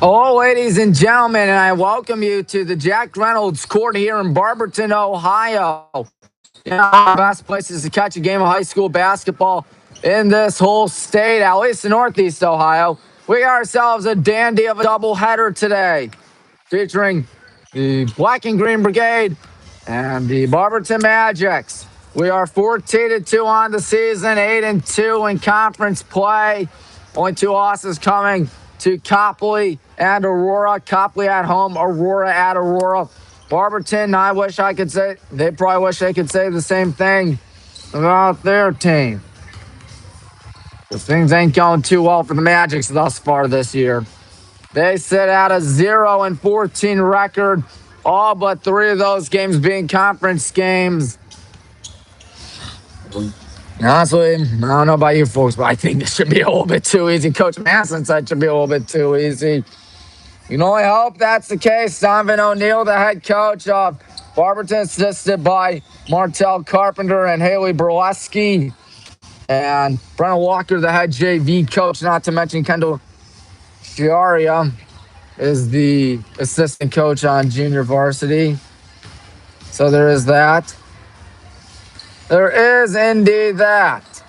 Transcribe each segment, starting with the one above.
Hello, ladies and gentlemen, and I welcome you to the Jack Reynolds Court here in Barberton, Ohio. One of the best places to catch a game of high school basketball in this whole state, at least in Northeast Ohio. We got ourselves a dandy of a doubleheader today, featuring the Black and Green Brigade and the Barberton Magics. We are 14-2 on the season, 8-2 in conference play. Only two losses coming to Copley and Aurora. Copley at home, Aurora at Aurora. Barberton, I wish I could say, they probably wish they could say the same thing about their team. Because things ain't going too well for the Magics thus far this year. They sit at a 0-14 record, all but 3 of those games being conference games. Honestly, I don't know about you folks, but I think this should be a little bit too easy. Coach Masson said it should be a little bit too easy. You can only hope that's the case. Donovan O'Neill, the head coach of Barberton, assisted by Martell Carpenter and Haley Burleski. And Brennan Walker, the head JV coach, not to mention Kendall Chiaria is the assistant coach on junior varsity. So there is that. There is indeed that.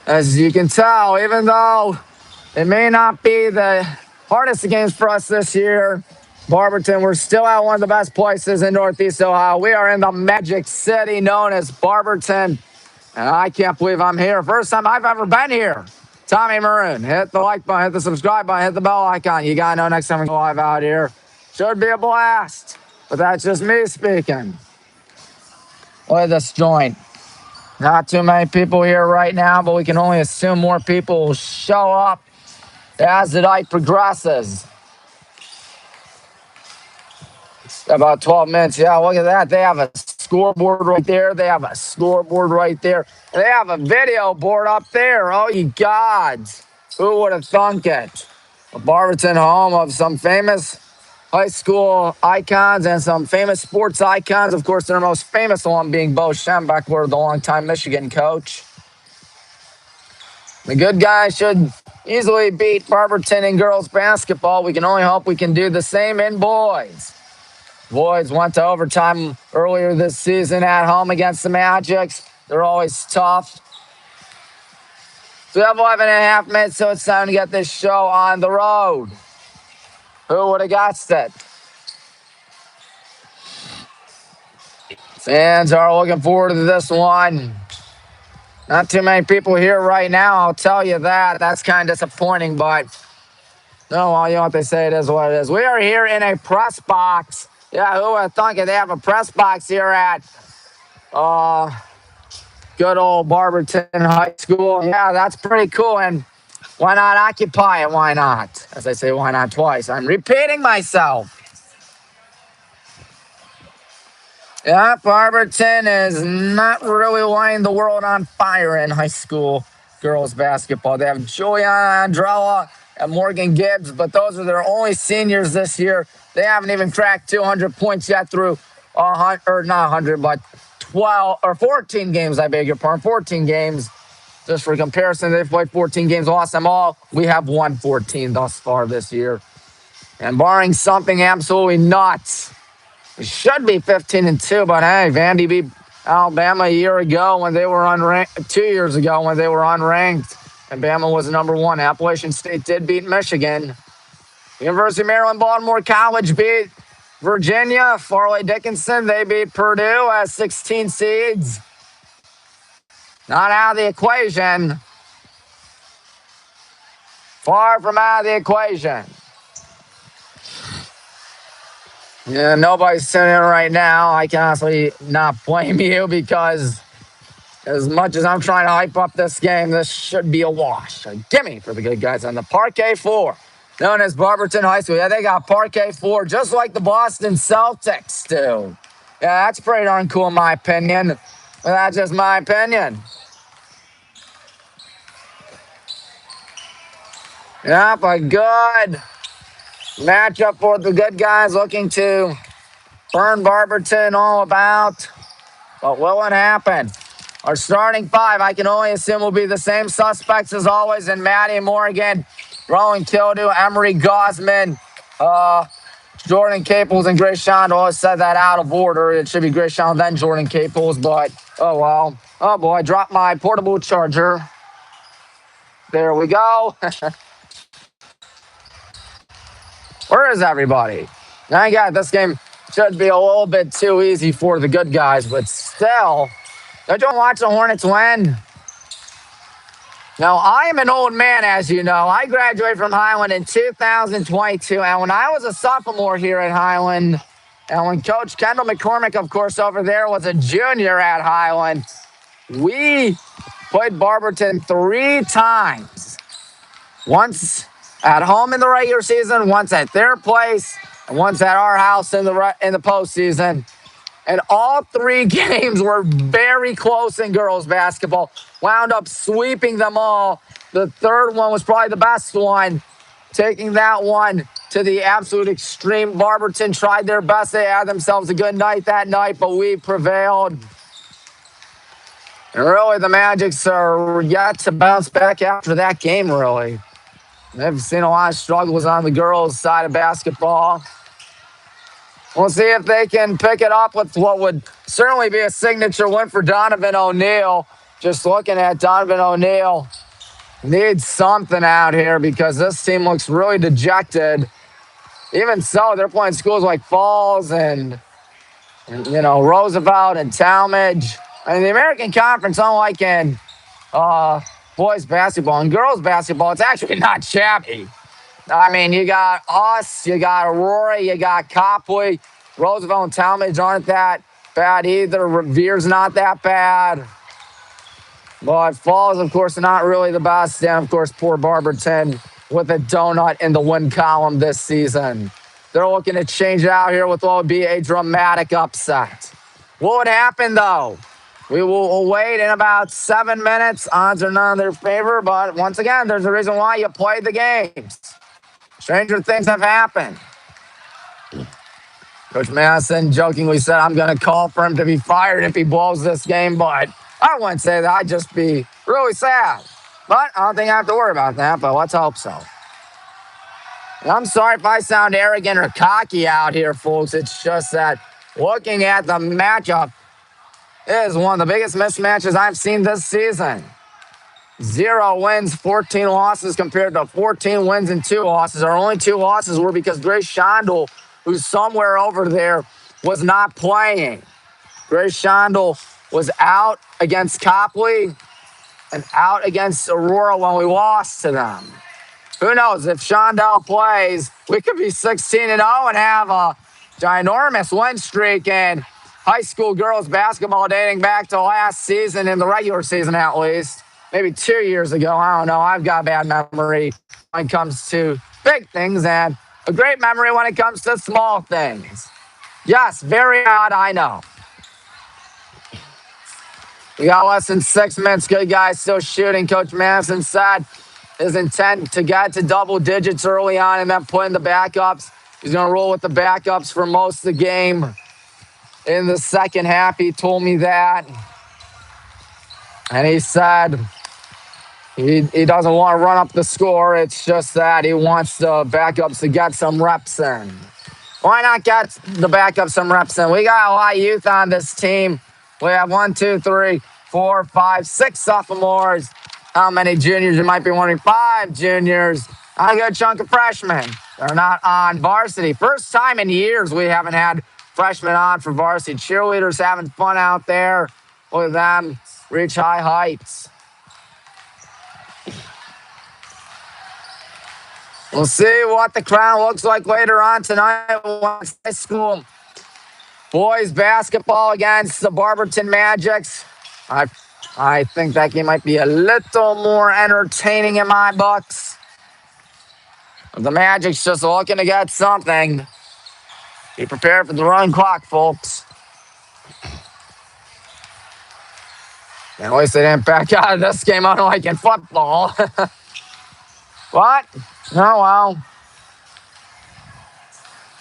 As you can tell, even though it may not be the hardest of games for us this year, Barberton, we're still at one of the best places in Northeast Ohio. We are in the Magic City known as Barberton, and I can't believe I'm here. First time I've ever been here. Tommy Maroon, hit the like button, hit the subscribe button, hit the bell icon. You gotta know next time we go live out here. Should be a blast, but that's just me speaking. Look at this joint. Not too many people here right now, but we can only assume more people will show up as the night progresses. About 12 minutes. Yeah, look at that. They have a scoreboard right there. They have a scoreboard right there. They have a video board up there. Oh, you gods. Who would have thunk it? A Barberton home of some famous high school icons and some famous sports icons. Of course, their most famous one being Bo Schembeckler, the longtime Michigan coach. The good guys should easily beat Barberton in girls basketball. We can only hope we can do the same in boys. Boys went to overtime earlier this season at home against the Magics. They're always tough. So we have 11 and a half minutes, so it's time to get this show on the road. Who would have guessed it? Fans are looking forward to this one. Not too many people here right now, I'll tell you that. That's kind of disappointing, but no, well, you know what they say, it is what it is. We are here in a press box. Yeah, who would have thunk it? They have a press box here at good old Barberton High School. Yeah, that's pretty cool, and why not occupy it? Why not? As I say, why not twice? I'm repeating myself. Yeah, Barberton is not really lighting the world on fire in high school girls basketball. They have Juliana Andrella and Morgan Gibbs, but those are their only seniors this year. They haven't even cracked 200 points yet through 100, or not 100, but 12 or 14 games, I beg your pardon, 14 games. Just for comparison, they've played 14 games, lost them all. We have won 14 thus far this year. And barring something absolutely nuts, we should be 15-2, but hey, Vandy beat Alabama a year ago when they were unranked, 2 years ago when they were unranked, and Bama was number 1. Appalachian State did beat Michigan. University of Maryland, Baltimore College beat Virginia. Farley Dickinson, they beat Purdue as 16 seeds. Not out of the equation. Far from out of the equation. Yeah, nobody's tuning in right now. I can honestly not blame you because as much as I'm trying to hype up this game, this should be a wash. A gimme for the good guys on the Parquet Floor, known as Barberton High School. Yeah, they got Parquet Floor just like the Boston Celtics do. Yeah, that's pretty darn cool in my opinion. But that's just my opinion. Yep, a good matchup for the good guys looking to burn Barberton all about. But will it happen? Our starting 5, I can only assume, will be the same suspects as always in Maddie Morgan, Rowan Kildew, Emery Gosman, Jordan Caples, and Grace Shondell. I said that out of order. It should be Grace Shondell, then Jordan Caples, but oh well. Oh boy, I dropped my portable charger. There we go. Where is everybody? I got this game should be a little bit too easy for the good guys, but still, don't you watch the Hornets win? Now, I am an old man, as you know. I graduated from Highland in 2022, and when I was a sophomore here at Highland, and when Coach Kendall McCormick, of course, over there was a junior at Highland, we played Barberton 3 times. Once at home in the regular season, once at their place, and once at our house in the postseason. And all 3 games were very close in girls basketball. Wound up sweeping them all. The third one was probably the best one, taking that one to the absolute extreme. Barberton tried their best. They had themselves a good night that night, but we prevailed. And really, the Magics are yet to bounce back after that game, really. They've seen a lot of struggles on the girls' side of basketball. We'll see if they can pick it up with what would certainly be a signature win for Donovan O'Neill. Just looking at Donovan O'Neill, needs something out here because this team looks really dejected. Even so, they're playing schools like Falls and Roosevelt and Talmadge. And the American Conference, unlike in boys basketball and girls basketball, it's actually not shabby. I mean, you got us, you got Aurora, you got Copley. Roosevelt and Talmadge aren't that bad either. Revere's not that bad. But Falls, of course, not really the best. And, of course, poor Barberton with a donut in the win column this season. They're looking to change it out here with what would be a dramatic upset. What would happen, though? We will wait in about 7 minutes. Odds are not in their favor, but once again, there's a reason why you play the games. Stranger things have happened. Coach Madison jokingly said, I'm going to call for him to be fired if he blows this game, but I wouldn't say that. I'd just be really sad. But I don't think I have to worry about that, but let's hope so. And I'm sorry if I sound arrogant or cocky out here, folks. It's just that looking at the matchup, it is one of the biggest mismatches I've seen this season. 0 wins, 14 losses compared to 14 wins and 2 losses. Our only 2 losses were because Grace Shondell, who's somewhere over there, was not playing. Grace Shondell was out against Copley and out against Aurora when we lost to them. Who knows? If Shondell plays, we could be 16-0 and have a ginormous win streak in high school girls basketball dating back to last season, in the regular season at least. Maybe 2 years ago. I don't know. I've got a bad memory when it comes to big things and a great memory when it comes to small things. Yes, very odd, I know. We got less than 6 minutes. Good guys still shooting. Coach Madison said his intent to get to double digits early on and then put in the backups. He's going to roll with the backups for most of the game. In the second half, he told me that. And he said he doesn't want to run up the score. It's just that he wants the backups to get some reps in. Why not get the backups some reps in? We got a lot of youth on this team. We have 1, 2, 3, 4, 5, 6 sophomores. How many juniors? You might be wondering. 5 juniors. A good chunk of freshmen. They're not on varsity. First time in years we haven't had freshmen on for varsity. Cheerleaders having fun out there. Look at them reach high heights. We'll see what the crowd looks like later on tonight. High school boys basketball against the Barberton Magics. I think that game might be a little more entertaining in my books. The Magic's just looking to get something. Be prepared for the run clock, folks. And at least they didn't back out of this game unlike in football. What? Oh, well.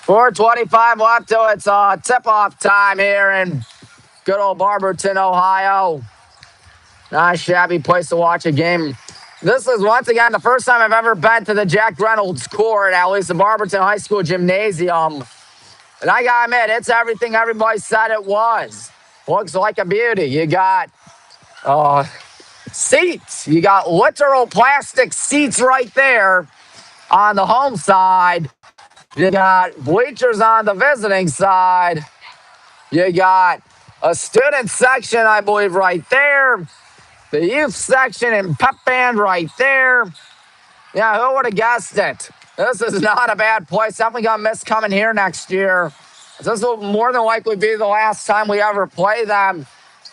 4:25 left till it's tip-off time here in good old Barberton, Ohio. Not a shabby place to watch a game This is once again the first time I've ever been to the Jack Reynolds Court, at least the Barberton High School Gymnasium. And I gotta admit, it's everything everybody said it was. Looks like a beauty. You got seats. You got literal plastic seats right there on the home side. You got bleachers on the visiting side. You got a student section, I believe, right there. The youth section and pep band right there. Yeah, who would have guessed it? This is not a bad place. Definitely gonna miss coming here next year. This will more than likely be the last time we ever play them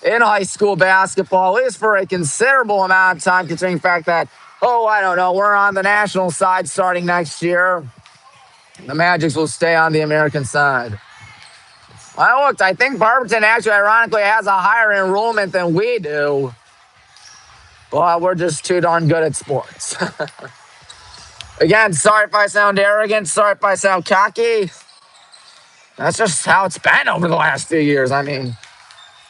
in high school basketball, at least for a considerable amount of time, considering the fact that, I don't know, we're on the national side starting next year. The Magics will stay on the American side. I looked, I think Barberton actually, ironically, has a higher enrollment than we do. But we're just too darn good at sports. Again, sorry if I sound arrogant. Sorry if I sound cocky. That's just how it's been over the last few years. I mean,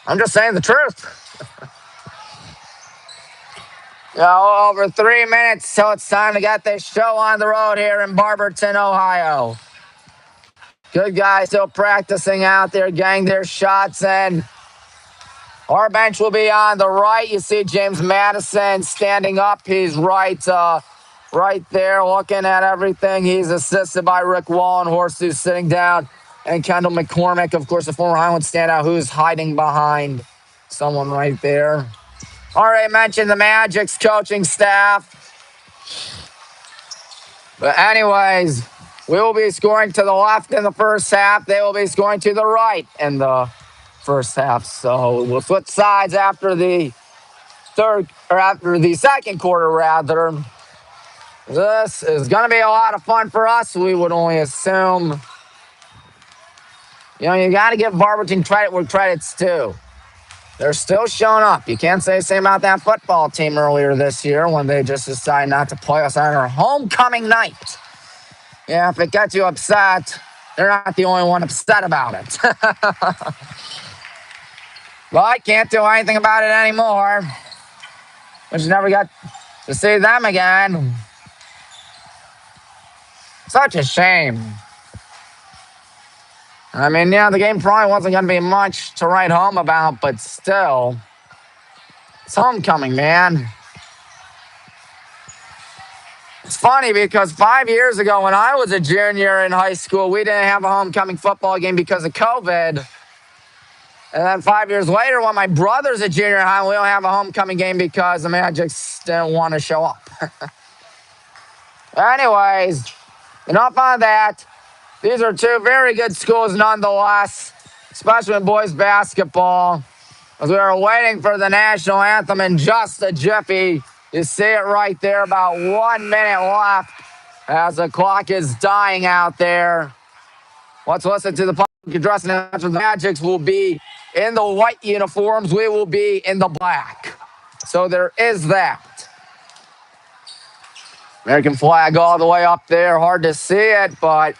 I'm just saying the truth. Over 3 minutes till it's time to get this show on the road here in Barberton, Ohio. Good guys still practicing out there, getting their shots in. Our bench will be on the right. You see James Madison standing up. He's right there looking at everything. He's assisted by Rick Wallenhorst, who's sitting down, and Kendall McCormick, of course, the former Highland standout, who's hiding behind someone right there. Already mentioned the Magic's coaching staff. But anyways, we will be scoring to the left in the first half. They will be scoring to the right in the first half. So we'll switch sides after the second quarter, rather. This is going to be a lot of fun for us. We would only assume. You got to give Barberton credit where credit's due. They're still showing up. You can't say the same about that football team earlier this year when they just decided not to play us on our homecoming night. Yeah, if it gets you upset, they're not the only one upset about it. Well, I can't do anything about it anymore. We just never got to see them again. Such a shame. I mean, yeah, the game probably wasn't going to be much to write home about, but still, it's homecoming, man. It's funny because 5 years ago when I was a junior in high school, we didn't have a homecoming football game because of COVID. And then 5 years later, when my brother's a junior in high, we don't have a homecoming game because the Magics didn't want to show up. Anyways, enough on that. These are two very good schools nonetheless, especially in boys basketball. As we are waiting for the national anthem in just a jiffy. You see it right there, about 1 minute left as the clock is dying out there. Let's listen to the public address announcement. The Magics will be in the white uniforms. We will be in the black. So there is that. American flag all the way up there. Hard to see it, but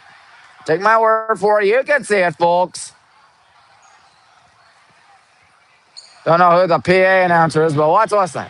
take my word for it. You can see it, folks. Don't know who the PA announcer is, but let's listen.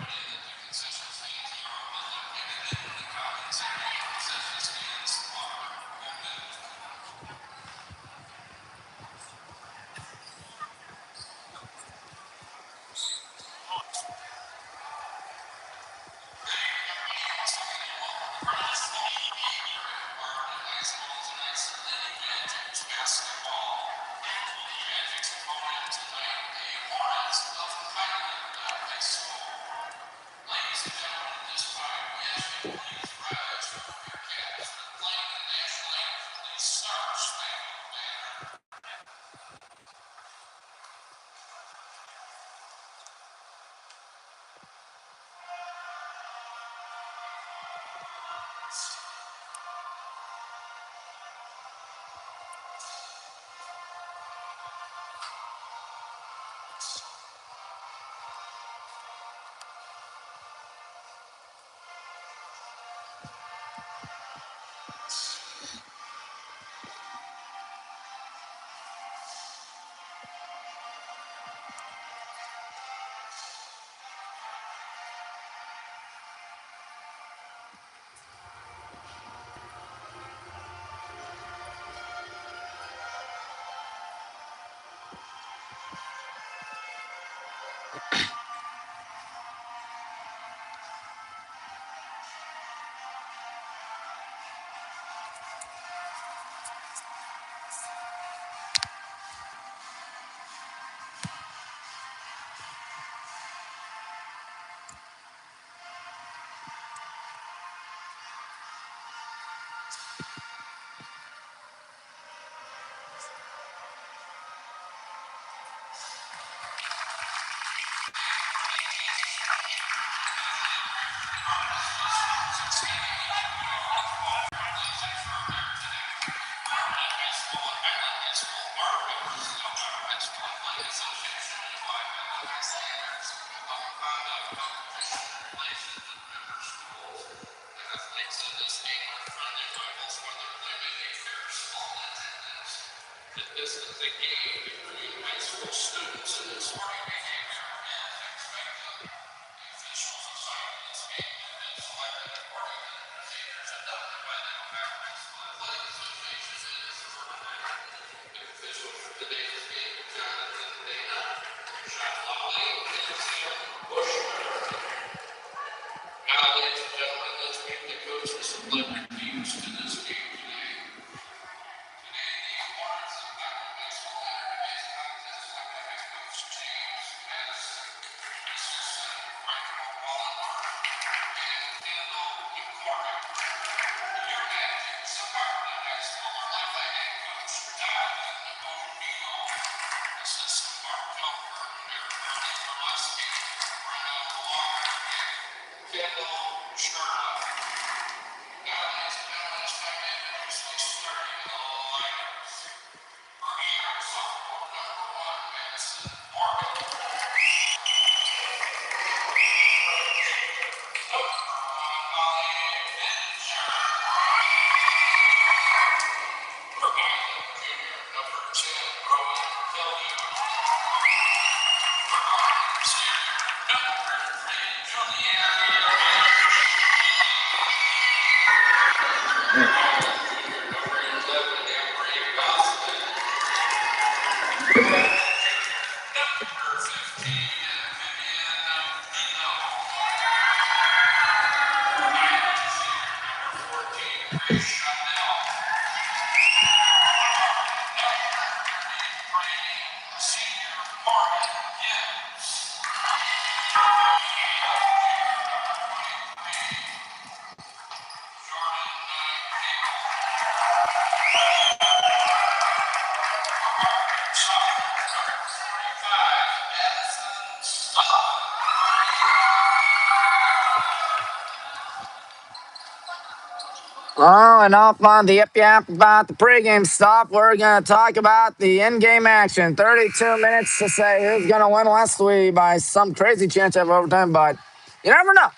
Oh, enough on the yip-yap about the pregame stop. We're going to talk about the in-game action. 32 minutes to say who's going to win Wesley by some crazy chance of overtime, but you never know.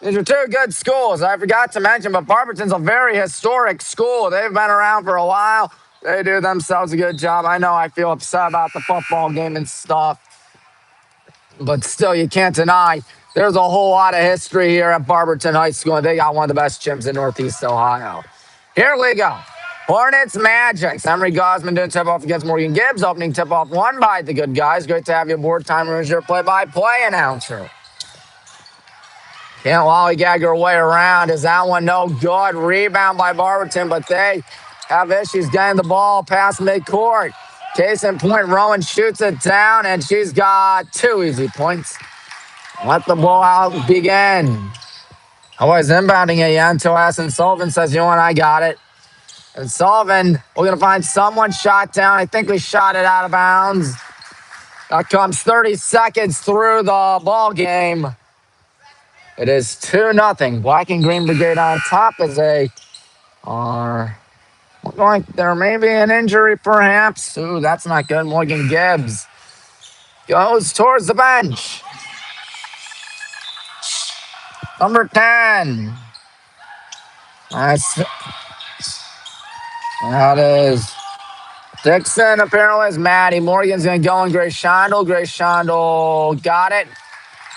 These are two good schools. I forgot to mention, but Barberton's a very historic school. They've been around for a while. They do themselves a good job. I know I feel upset about the football game and stuff, but still, you can't deny there's a whole lot of history here at Barberton High School, and they got one of the best gyms in Northeast Ohio. Here we go. Hornets Magic. Emery Gosman doing tip-off against Morgan Gibbs. Opening tip-off won by the good guys. Great to have you aboard. Timer is your play-by-play announcer. Can't lollygag her way around. Is that one no good? Rebound by Barberton, but they have issues getting the ball past midcourt. Case in point, Rowan shoots it down, and she's got 2 easy points. Let the blowout begin. Always inbounding it again to us, and Sullivan says, you know what, I got it. And Sullivan, we're going to find someone shot down. I think we shot it out of bounds. That comes 30 seconds through the ball game. It is 2-0. Black and Green Brigade on top as they are looking like there may be an injury, perhaps. Ooh, that's not good. Morgan Gibbs goes towards the bench. Number 10. That is Dixon, apparently, is Maddie. Morgan's going to go in Grace Shondel. Grace Shondel got it.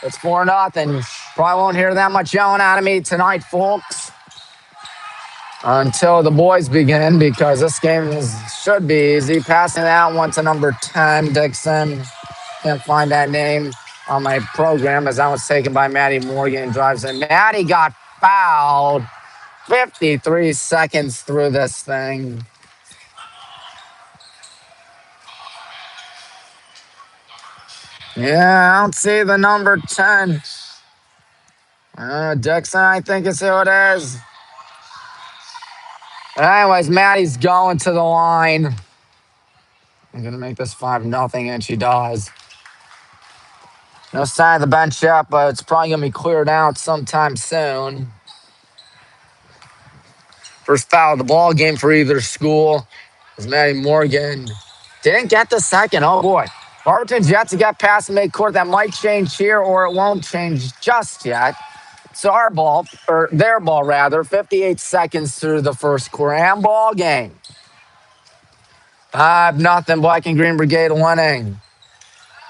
It's 4-0. Probably won't hear that much yelling out of me tonight, folks, until the boys begin, because this game should be easy. Passing that one to number 10, Dixon. Can't find that name on my program as that was taken by Maddie Morgan. Drives in. Maddie got fouled 53 seconds through this thing. Yeah, I don't see the number 10. Dixon, I think is who it is. But anyways, Maddie's going to the line. I'm going to make this 5-0, and she does. No sign of the bench yet, but it's probably going to be cleared out sometime soon. First foul of the ball game for either school is Maddie Morgan. Didn't get the second. Oh, boy. Barberton's yet to get past midcourt. That might change here, or it won't change just yet. It's our ball, or their ball, rather. 58 seconds through the first quarter. And ball game. 5-0 Black and Green Brigade winning.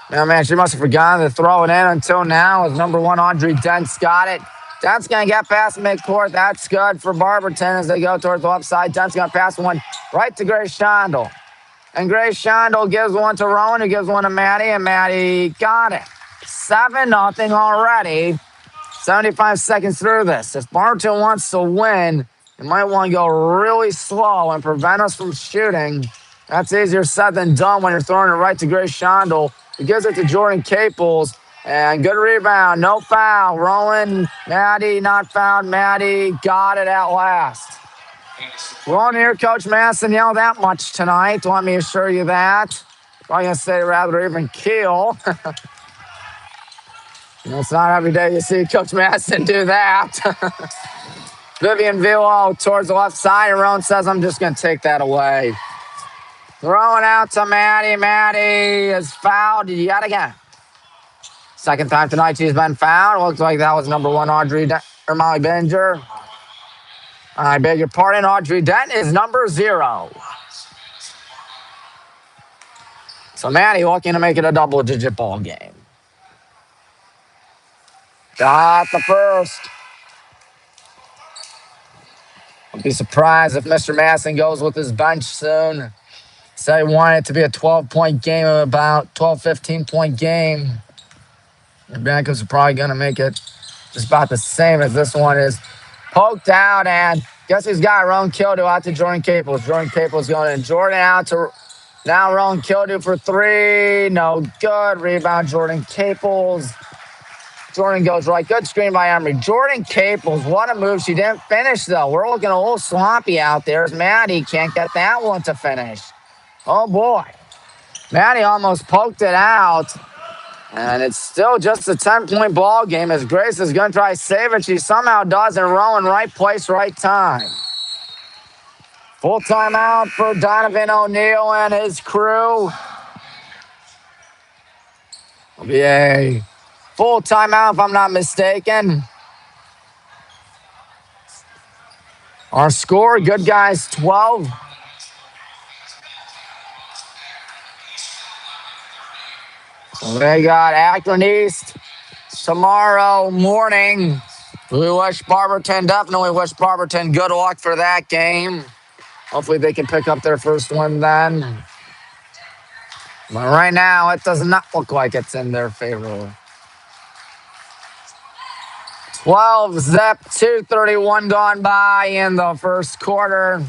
Now, man, she must have forgotten to throw it in until now. As number 1, Audrey Dent's got it. Dent's going to get past midcourt. That's good for Barberton as they go towards the left side. Dent's going to pass one right to Grace Shondel. And Grace Shondel gives one to Rowan, who gives one to Maddie, and Maddie got it. 7-0 already. 75 seconds through this. If Barberton wants to win, you might want to go really slow and prevent us from shooting. That's easier said than done when you're throwing it right to Grace Shondel. He gives it to Jordan Caples. And good rebound. No foul. Rowan, Maddie, not fouled. Maddie got it at last. We won't hear Coach Masson yell that much tonight. Want me to assure you that? Probably going to say rather even keel. It's not every day you see Coach Masson do that. Vivian Vilo towards the left side. And Rowan says, I'm just going to take that away. Throwing out to Maddie. Maddie is fouled yet again. Second time tonight she's been fouled. Looks like that was number 1, Molly Benninger. I beg your pardon, Audrey Dent is number 0. So Maddie looking to make it a double-digit ball game. Got the first. I'll be surprised if Mr. Masson goes with his bench soon. Say he wanted it to be a 12-point game, about 12, 15-point game. The backups are probably going to make it just about the same as this one is. Poked out, and guess who's got Rowan Kildu out to Jordan Caples. Jordan Caples going in. Jordan out to now Rowan Kildu for 3. No good. Rebound, Jordan Caples. Jordan goes right. Good screen by Emery. Jordan Caples, what a move. She didn't finish, though. We're looking a little sloppy out there as Maddie can't get that one to finish. Oh, boy. Maddie almost poked it out. And it's still just a 10-point ball game as Grace is going to try to save it. She somehow does, and Rowan right place, right time. Full timeout for Donovan O'Neill and his crew. It'll be a full timeout if I'm not mistaken. Our score, Good Guys 12. So they got Akron East tomorrow morning. We wish Barberton, definitely wish Barberton good luck for that game. Hopefully they can pick up their first one then. But right now, it does not look like it's in their favor. 12-zip, 2:31 gone by in the first quarter.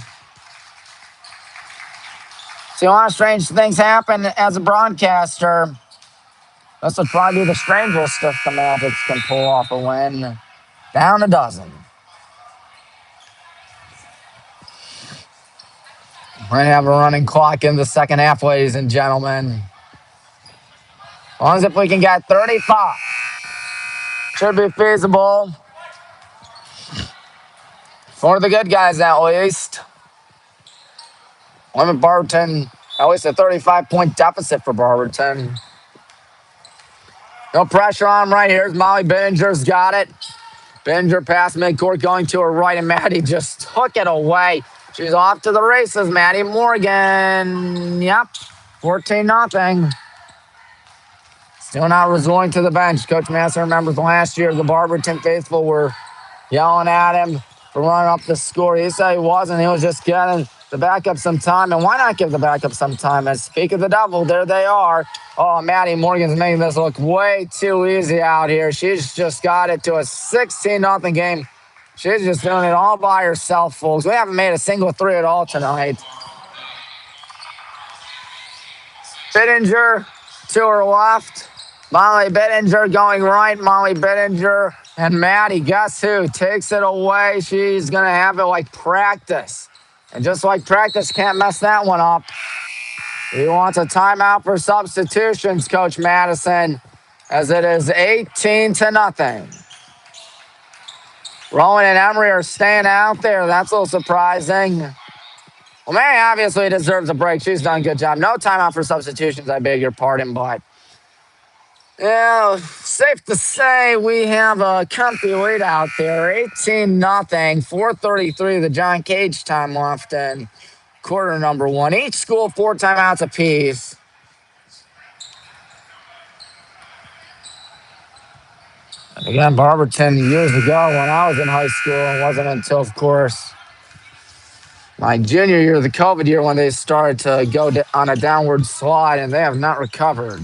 See, a lot of strange things happen as a broadcaster. This would probably be the strangest if the Magic can pull off a win. Down a dozen. We're going to have a running clock in the second half, ladies and gentlemen. As long as if we can get 35. Should be feasible. For the Good Guys, at least. Limit Barberton, at least a 35-point deficit for Barberton. No pressure on him right here. Molly Benninger's got it. Benninger past midcourt going to her right, and Maddie just took it away. She's off to the races. Maddie Morgan. Yep. 14-0. Still not resorting to the bench. Coach Masson remembers last year the Barberton faithful were yelling at him for running up the score. He said he wasn't. He was just getting the backup some time. And why not give the backup some time? And speak of the devil, there they are. Oh, Maddie Morgan's making this look way too easy out here. She's just got it to a 16-0 game. She's just doing it all by herself, folks. We haven't made a single three at all tonight. Bittinger to her left. Molly Bittinger going right. Molly Bittinger and Maddie, guess who? Takes it away. She's going to have it like practice. And just like practice, can't mess that one up. He wants a timeout for substitutions, Coach Madison, as it is 18-0. Rowan and Emery are staying out there. That's a little surprising. Well, Mary obviously deserves a break. She's done a good job. No timeout for substitutions, I beg your pardon, but yeah, safe to say we have a comfy lead out there. 18-0, 4:33, the John Cage time left. And quarter number 1. Each school 4 timeouts apiece. And again, Barberton years ago when I was in high school, it wasn't until, of course, my junior year, the COVID year, when they started to go on a downward slide, and they have not recovered.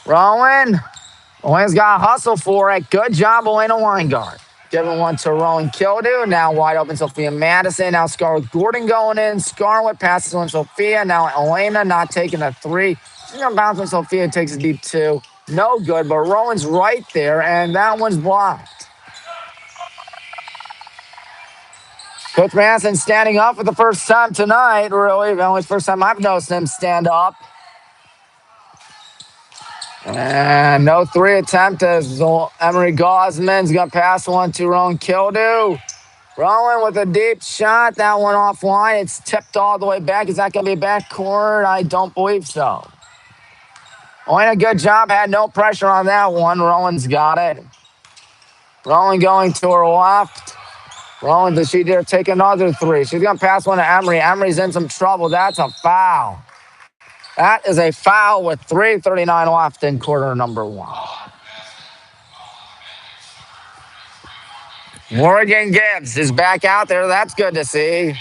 Rowan. Owen's got to hustle for it. Good job, Elena Weingart. Giving one to Rowan Kildew. Now wide open, Sophia Madison. Now Scarlett Gordon going in. Scarlett passes on Sophia. Now Elena not taking a 3. She's going to bounce when Sophia takes a deep 2. No good, but Rowan's right there, and that one's blocked. Coach Madison standing up for the first time tonight, really. The only first time I've noticed him stand up. And no 3 attempt as Emery Gosman's going to pass one to Rowan Kildew. Rowan with a deep shot. That one offline. It's tipped all the way back. Is that going to be backcourt? I don't believe so. Only a good job. Had no pressure on that one. Rowan's got it. Rowan going to her left. Rowan, does she dare take another 3? She's going to pass one to Emery. Emery's in some trouble. That's a foul. That is a foul with 3:39 left in quarter number 1. Morgan Gibbs is back out there. That's good to see.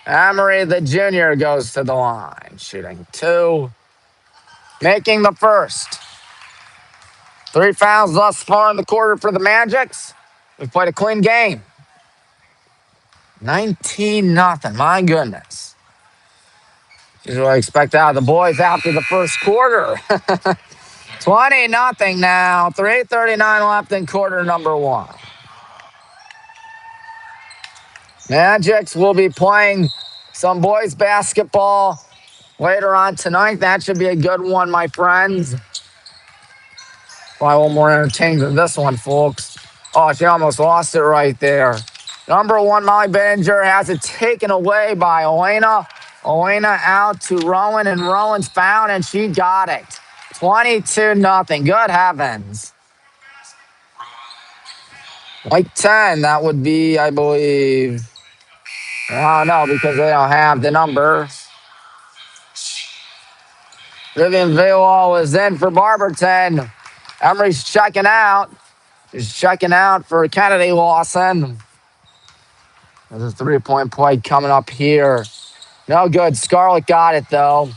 Emery, the junior, goes to the line. Shooting 2. Making the first. 3 fouls thus far in the quarter for the Magics. We've played a clean game. 19-0. My goodness. This is what I expect out of the boys after the first quarter. 20-0 now. 3:39 left in quarter number 1. Magics will be playing some boys basketball later on tonight. That should be a good one, my friends. Probably a little more entertaining than this one, folks. Oh, she almost lost it right there. Number 1, Molly Benninger has it taken away by Elena. Elena out to Rowan, and Rowan's found, and she got it. 22-0. Good heavens. Like 10, that would be, I believe. I don't know because they don't have the number. Vivian Villal is in for Barberton. Emery's checking out. She's checking out for Kennedy Lawson. There's a 3-point play coming up here. No good. Scarlett got it, though.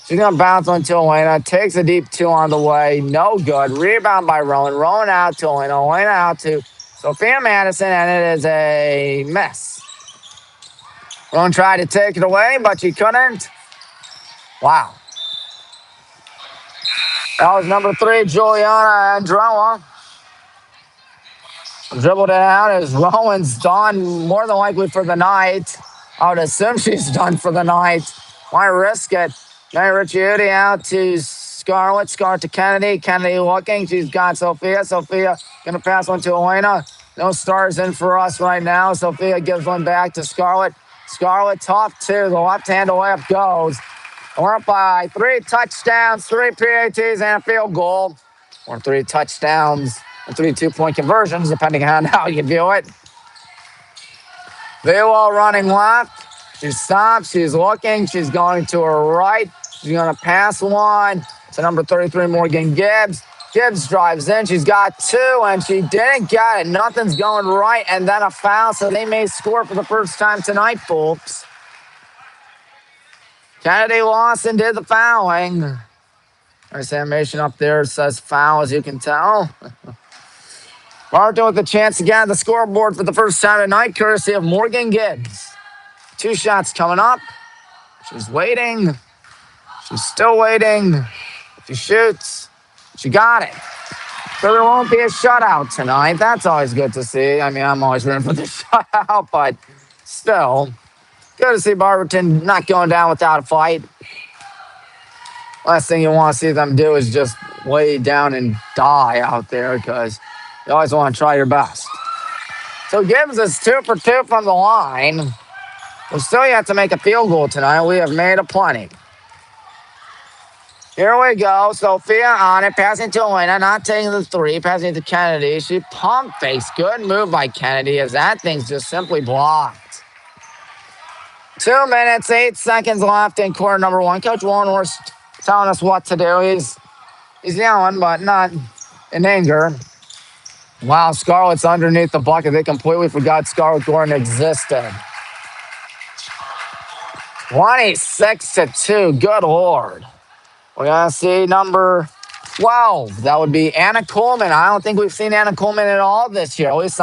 She's going to bounce on to Elena. Takes a deep 2 on the way. No good. Rebound by Rowan. Rowan out to Elena. Elena out to Sophia Madison, and it is a miss. Rowan tried to take it away, but she couldn't. Wow. That was number 3, Juliana Andrella. Dribbled it out as Rowan's done more than likely for the night. I would assume she's done for the night. Why risk it? Mary Ricciuti out to Scarlett. Scarlett to Kennedy. Kennedy looking. She's got Sophia. Sophia going to pass one to Elena. No stars in for us right now. Sophia gives one back to Scarlett. Scarlett tough 2. The left-hand layup goes. We're up by 3 touchdowns, 3 PATs, and a field goal. Or 3 touchdowns and 3 2-point conversions, depending on how you view it. Villal running left. She stops. She's looking. She's going to her right. She's going to pass one to number 33, Morgan Gibbs. Gibbs drives in. She's got 2, and she didn't get it. Nothing's going right, and then a foul, so they may score for the first time tonight, folks. Kennedy Lawson did the fouling. There's animation up there. It says foul, as you can tell. Barberton with a chance to get on the scoreboard for the first time tonight, courtesy of Morgan Gibbs. 2 shots coming up. She's waiting. She's still waiting. She shoots. She got it. So there won't be a shutout tonight. That's always good to see. I mean, I'm always rooting for the shutout, but still, good to see Barberton not going down without a fight. Last thing you want to see them do is just lay down and die out there because you always want to try your best. So Gibbs is 2 for 2 from the line. We'll still have to make a field goal tonight. We have made a plenty. Here we go. Sophia on it, passing to Elena, not taking the 3, passing to Kennedy. She pump fakes. Good move by Kennedy as that thing's just simply blocked. 2 minutes, 8 seconds left in quarter number one. Coach Warnhorst telling us what to do. He's yelling, but not in anger. Wow, Scarlett's underneath the bucket. They completely forgot Scarlett Gordon existed. 26-2. Good Lord. We're going to see number 12. That would be Anna Coleman. I don't think we've seen Anna Coleman at all this year, at least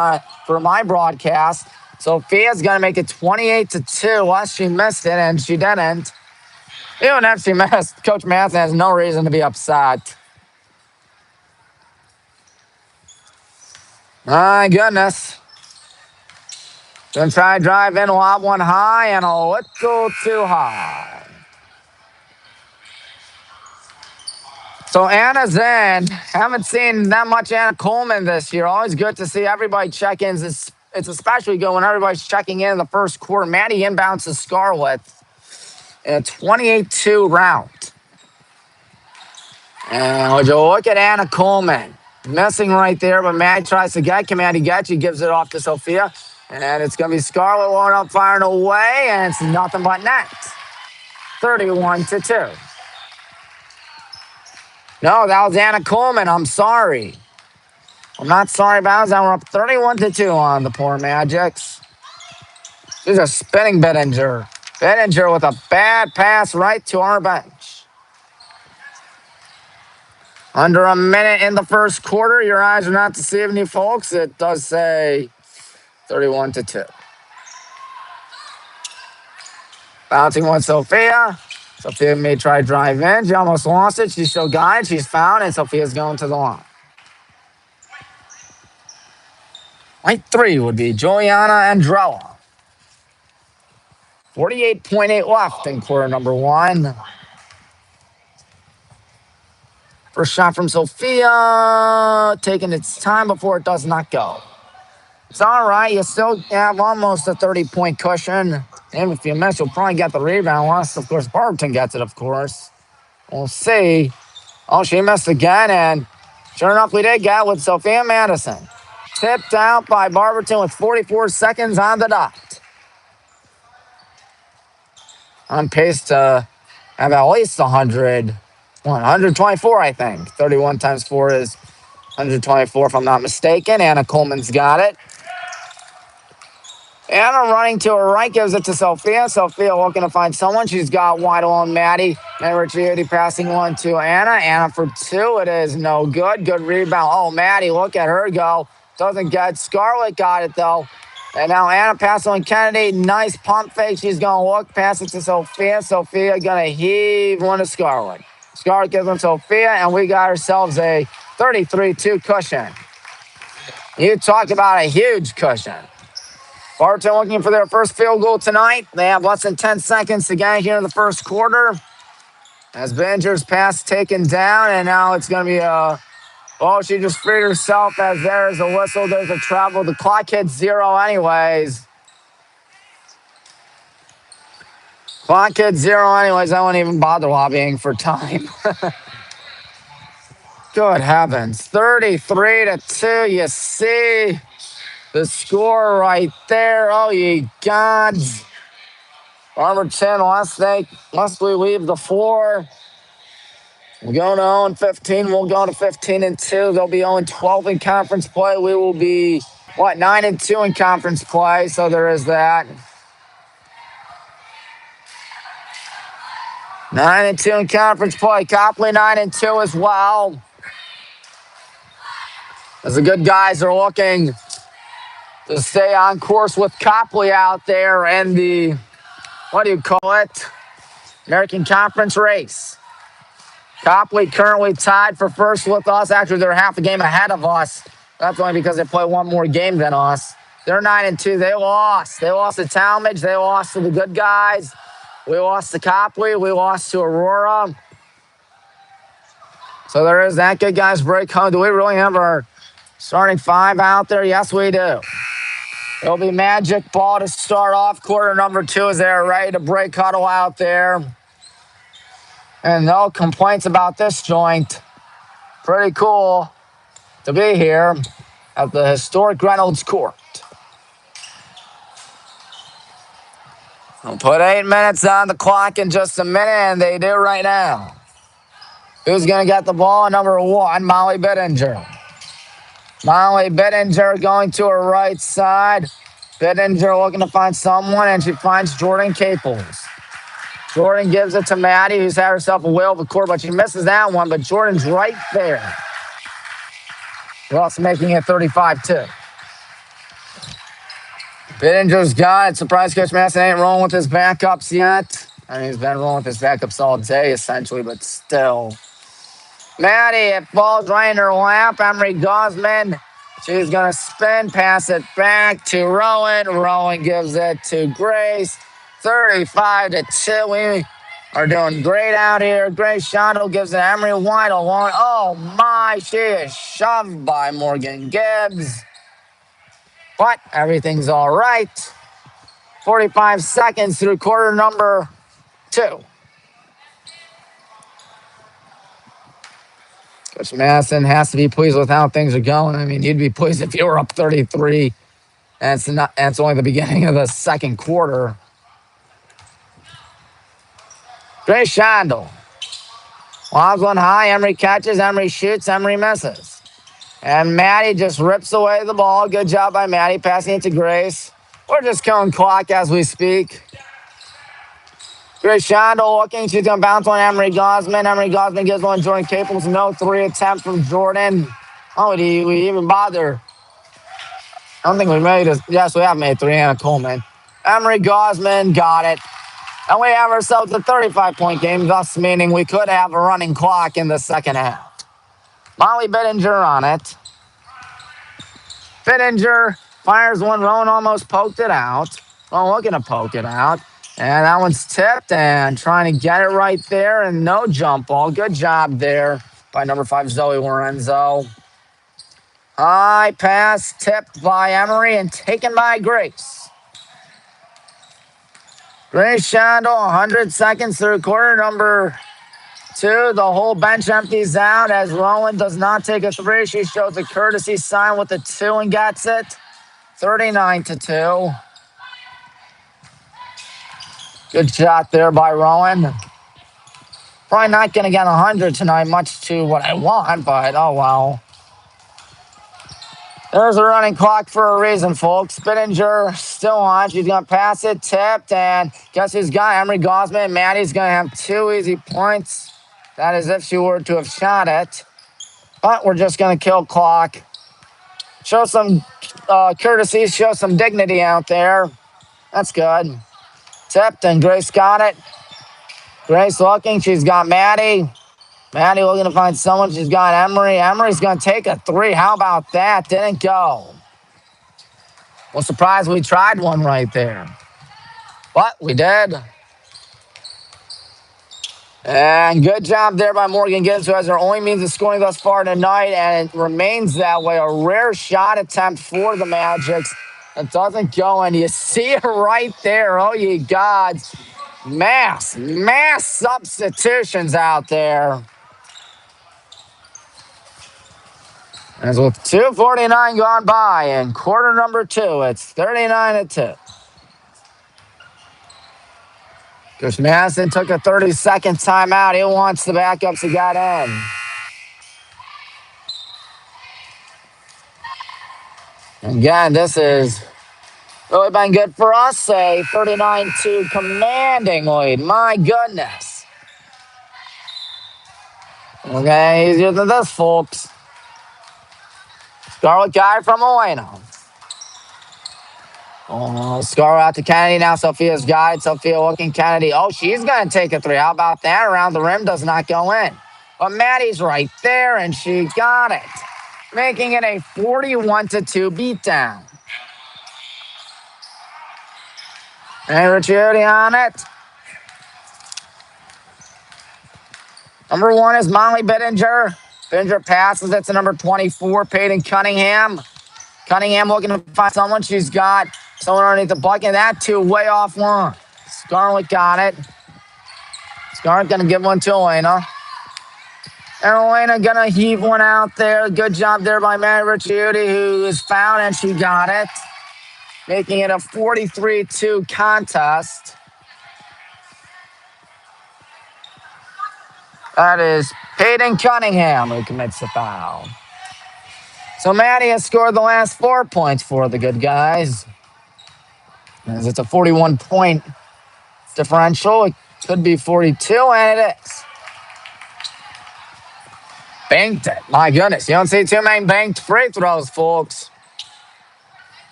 for my broadcast. Sophia's going to make it 28-2. Well, she missed it, and she didn't. Even if she missed, Coach Matson has no reason to be upset. My goodness. Gonna try to drive in, lob one high and a little too high. So Anna's in. Haven't seen that much Anna Coleman this year. Always good to see everybody check in. It's especially good when everybody's checking in the first quarter. Maddie inbounds to Scarlett in a 28-2 round. And would you look at Anna Coleman. Missing right there, but Maddie tries to get. Can Maddie get? She gives it off to Sophia. And it's going to be Scarlett rolling up, firing away, and it's nothing but net. 31-2. No, that was Anna Coleman. I'm sorry. I'm not sorry about it. Now we're up 31-2 on the poor Magics. These are spinning Bettinger. Bettinger with a bad pass right to our bench. Under a minute in the first quarter. Your eyes are not deceiving you, folks. It does say 31-2. Bouncing one, Sophia. Sophia may try to drive in. She almost lost it. She's still got it. She's found, and Sophia's going to the line. White three would be Juliana Andrella. 48.8 left in quarter number one. First shot from Sophia, taking its time before it does not go. It's all right. You still have almost a 30-point cushion. And if you miss, you'll probably get the rebound. Unless, of course, Barberton gets it, of course. We'll see. Oh, she missed again, and sure enough, we did get with Sophia Madison. Tipped out by Barberton with 44 seconds on the dot. On pace to have at least 124, I think. 31 times 4 is 124, if I'm not mistaken. Anna Coleman's got it. Anna running to her right, gives it to Sophia. Sophia looking to find someone. She's got wide alone Maddie. And Ricciuti passing one to Anna. Anna for two. It is no good. Good rebound. Oh, Maddie, look at her go. Doesn't get. Scarlett got it, though. And now Anna passing on Kennedy. Nice pump fake. She's going to look. Pass it to Sophia. Sophia going to heave one to Scarlett. Scarlett gives them Sophia, and we got ourselves a 33-2 cushion. You talked about a huge cushion. Barberton looking for their first field goal tonight. They have less than 10 seconds to get here in the first quarter. As Benger's pass taken down, and now it's going to be a... Oh, she just freed herself as there's a whistle. There's a travel. The clock hits 0 anyways. Clock hits 0 anyways. I won't even bother lobbying for time. Good heavens. 33-2. You see the score right there. Oh, ye gods. Barberton, lest we leave the floor. We're going to 0-15. We'll go to 15-2. They'll be 0-12 in conference play. We will be, 9-2 in conference play. So there is that. 9-2 in conference play. Copley 9-2 as well. As the good guys are looking to stay on course with Copley out there in the, American Conference race. Copley currently tied for first with us. Actually, they're half a game ahead of us. That's only because they play one more game than us. They're 9-2. They lost. They lost to Talmadge. They lost to the good guys. We lost to Copley. We lost to Aurora. So there is that good guys break home. Do we really have our starting five out there? Yes, we do. It'll be magic ball to start off. Quarter number 2 as they're ready to break huddle out there. And no complaints about this joint. Pretty cool to be here at the historic Reynolds Court. We'll put 8 minutes on the clock in just a minute, and they do right now. Who's going to get the ball? Number 1, Molly Bittinger. Molly Bittinger going to her right side. Bittinger looking to find someone, and she finds Jordan Caples. Jordan gives it to Maddie, who's had herself a whale of a court, but she misses that one, but Jordan's right there. Ross making it 35-2. Bittinger's got it. Surprise Coach Masson ain't rolling with his backups yet. I mean, he's been rolling with his backups all day, essentially, but still. Maddie, it falls right in her lap. Emery Gosman. She's going to spin, pass it back to Rowan. Rowan gives it to Grace. 35-2. We are doing great out here. Grace Shondell gives it to Emery White alone. Oh, my. She is shoved by Morgan Gibbs. But everything's all right. 45 seconds through quarter number 2. Coach Masson has to be pleased with how things are going. I mean, you'd be pleased if you were up 33, and it's only the beginning of the second quarter. Grace Shondell. Lobs one high. Emery catches. Emery shoots. Emery misses. And Maddie just rips away the ball. Good job by Maddie. Passing it to Grace. We're just killing clock as we speak. Grace Shondell looking. She's going to bounce on Emery Gosman. Emery Gosman gives one to Jordan Caples. No 3 attempt from Jordan. Oh, did we even bother? I don't think we made it. Yes, we have made 3. Anna Coleman. Emery Gosman got it. And we have ourselves a 35-point game, thus meaning we could have a running clock in the second half. Molly Bittinger on it. Bittinger fires one. Rowan almost poked it out. Well, looking to poke it out. And that one's tipped and trying to get it right there. And no jump ball. Good job there by number 5, Zoe Lorenzo. High pass tipped by Emery and taken by Grace. Grace Shondell, 100 seconds through quarter number 2. The whole bench empties out as Rowan does not take a 3. She shows a courtesy sign with a 2 and gets it. 39-2. Good shot there by Rowan. Probably not going to get 100 tonight, much to what I want, but oh well. There's a running clock for a reason, folks. Bittinger still on. She's going to pass it, tipped, and guess who's got Emery Gosman? Maddie's going to have 2 easy points. That is if she were to have shot it. But we're just going to kill clock. Show some courtesy, show some dignity out there. That's good. Tipped, and Grace got it. Grace looking. She's got Maddie. Maddie looking to find someone. She's got Emery. Emery's going to take a 3. How about that? Didn't go. Well, surprised we tried one right there. But we did. And good job there by Morgan Gibbs, who has her only means of scoring thus far tonight, and it remains that way. A rare shot attempt for the Magics. It doesn't go, and you see it right there. Oh, ye gods. Mass substitutions out there. As with 2:49 gone by in quarter number 2, it's 39-2. Coach Masson took a 30-second timeout. He wants the backups he got in. Again, this is really been good for us. A 39-2 commanding lead. My goodness. Okay, easier than this, folks. Scarlet guy from Elena. Oh, Scar out to Kennedy. Now Sophia's got it. Sophia looking Kennedy. Oh, she's going to take a 3. How about that? Around the rim does not go in. But Maddie's right there, and she got it. Making it a 41-2 beatdown. And Ricciuti on it. Number 1 is Molly Bittinger. Bittinger passes it to number 24, Peyton Cunningham. Cunningham looking to find someone. She's got someone underneath the bucket. That 2 way off one. Scarlett got it. Scarlett going to give one to Elena. And Elena going to heave one out there. Good job there by Mary Ricciuti, who is fouled, and she got it. Making it a 43-2 contest. That is Peyton Cunningham who commits the foul. So Maddie has scored the last 4 points for the good guys. As it's a 41-point differential. It could be 42, and it is. Banked it. My goodness, you don't see too many banked free throws, folks.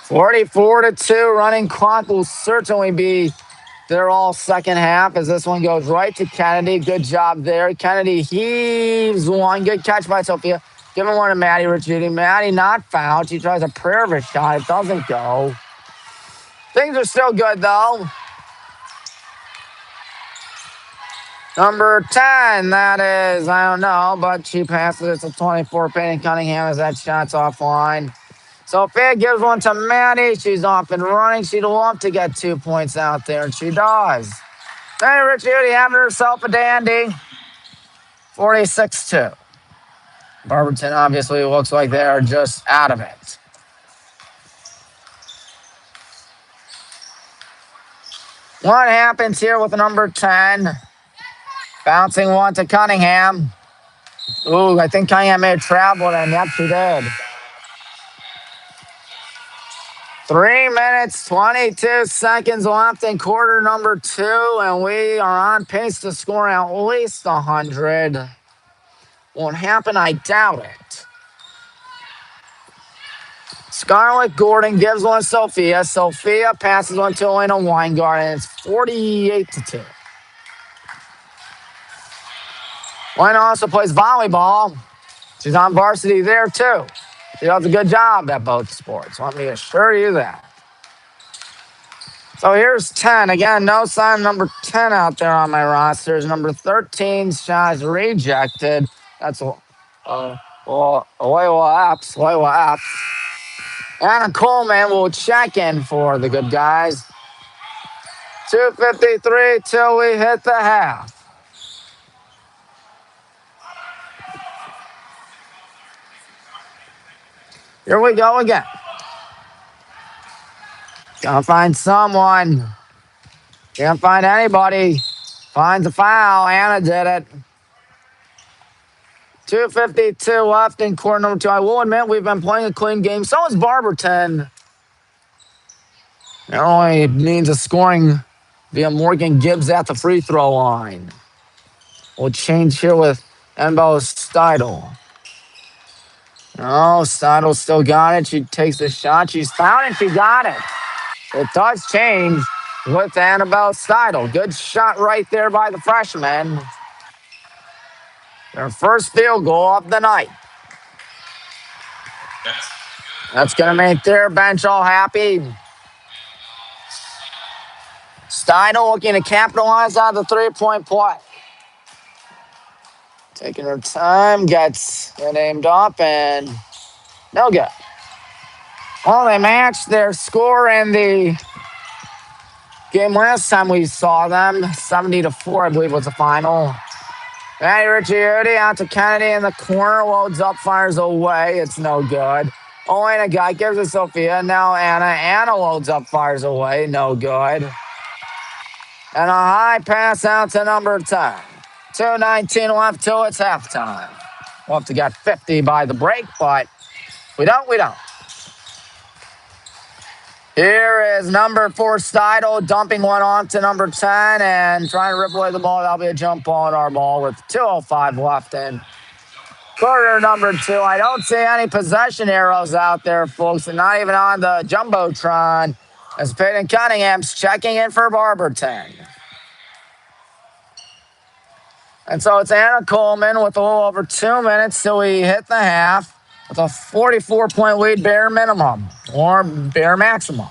44-2. Running clock will certainly be there all second half as this one goes right to Kennedy. Good job there. Kennedy heaves one. Good catch by Sophia. Giving one to Maddie Ricciuti. Maddie not fouled. She tries a prayer of a shot. It doesn't go. Things are still good, though. Number 10, that is, I don't know, but she passes it to 24. Peyton Cunningham as that shot's offline. Sophia gives one to Maddie. She's off and running. She'd love to get 2 points out there, and she does. Maddie Ricciuti having herself a dandy. 46-2. Barberton obviously looks like they are just out of it. What happens here with number 10? Bouncing one to Cunningham. Ooh, I think Cunningham may have traveled, and yep, she did. 3 minutes, 22 seconds left in quarter number 2, and we are on pace to score at least 100. Won't happen, I doubt it. Scarlett Gordon gives one to Sophia. Sophia passes one to Elena Weingart, and it's 48-2. Elena also plays volleyball. She's on varsity there, too. She does a good job at both sports. Let me assure you that. So here's 10. Again, no sign of number 10 out there on my rosters. Number 13's shot is rejected. That's Loyola Apps. Anna Coleman will check in for the good guys. 2:53 till we hit the half. Here we go again. Gotta find someone. Can't find anybody. Finds a foul. Anna did it. 2:52 left in quarter number 2. I will admit we've been playing a clean game. So is Barberton. It only means a scoring via Morgan Gibbs at the free throw line. We'll change here with Enbo Steidel. Oh, Steidel still got it. She takes the shot. She's fouled and she got it. It does change with Annabelle Steidel. Good shot right there by the freshman. Their first field goal of the night. That's going to make their bench all happy. Steidel looking to capitalize on the three-point play. Taking her time, gets it aimed up, and no good. Well, they matched their score in the game last time we saw them. 70-4, I believe, was the final. Maddie Ricciuti out to Kennedy in the corner. Loads up, fires away. It's no good. Elena Guy gives it Sophia. Now Anna. Anna loads up, fires away. No good. And a high pass out to number 10. 2:19 left till it's halftime. We'll have to get 50 by the break, but we don't. Here is number 4, Steidel, dumping one off to number 10 and trying to rip away the ball. That'll be a jump ball in our ball with 2:05 left in quarter number 2. I don't see any possession arrows out there, folks, and not even on the Jumbotron as Peyton Cunningham's checking in for Barberton. And so it's Anna Coleman with a little over 2 minutes till we hit the half with a 44-point lead, bare minimum or bare maximum.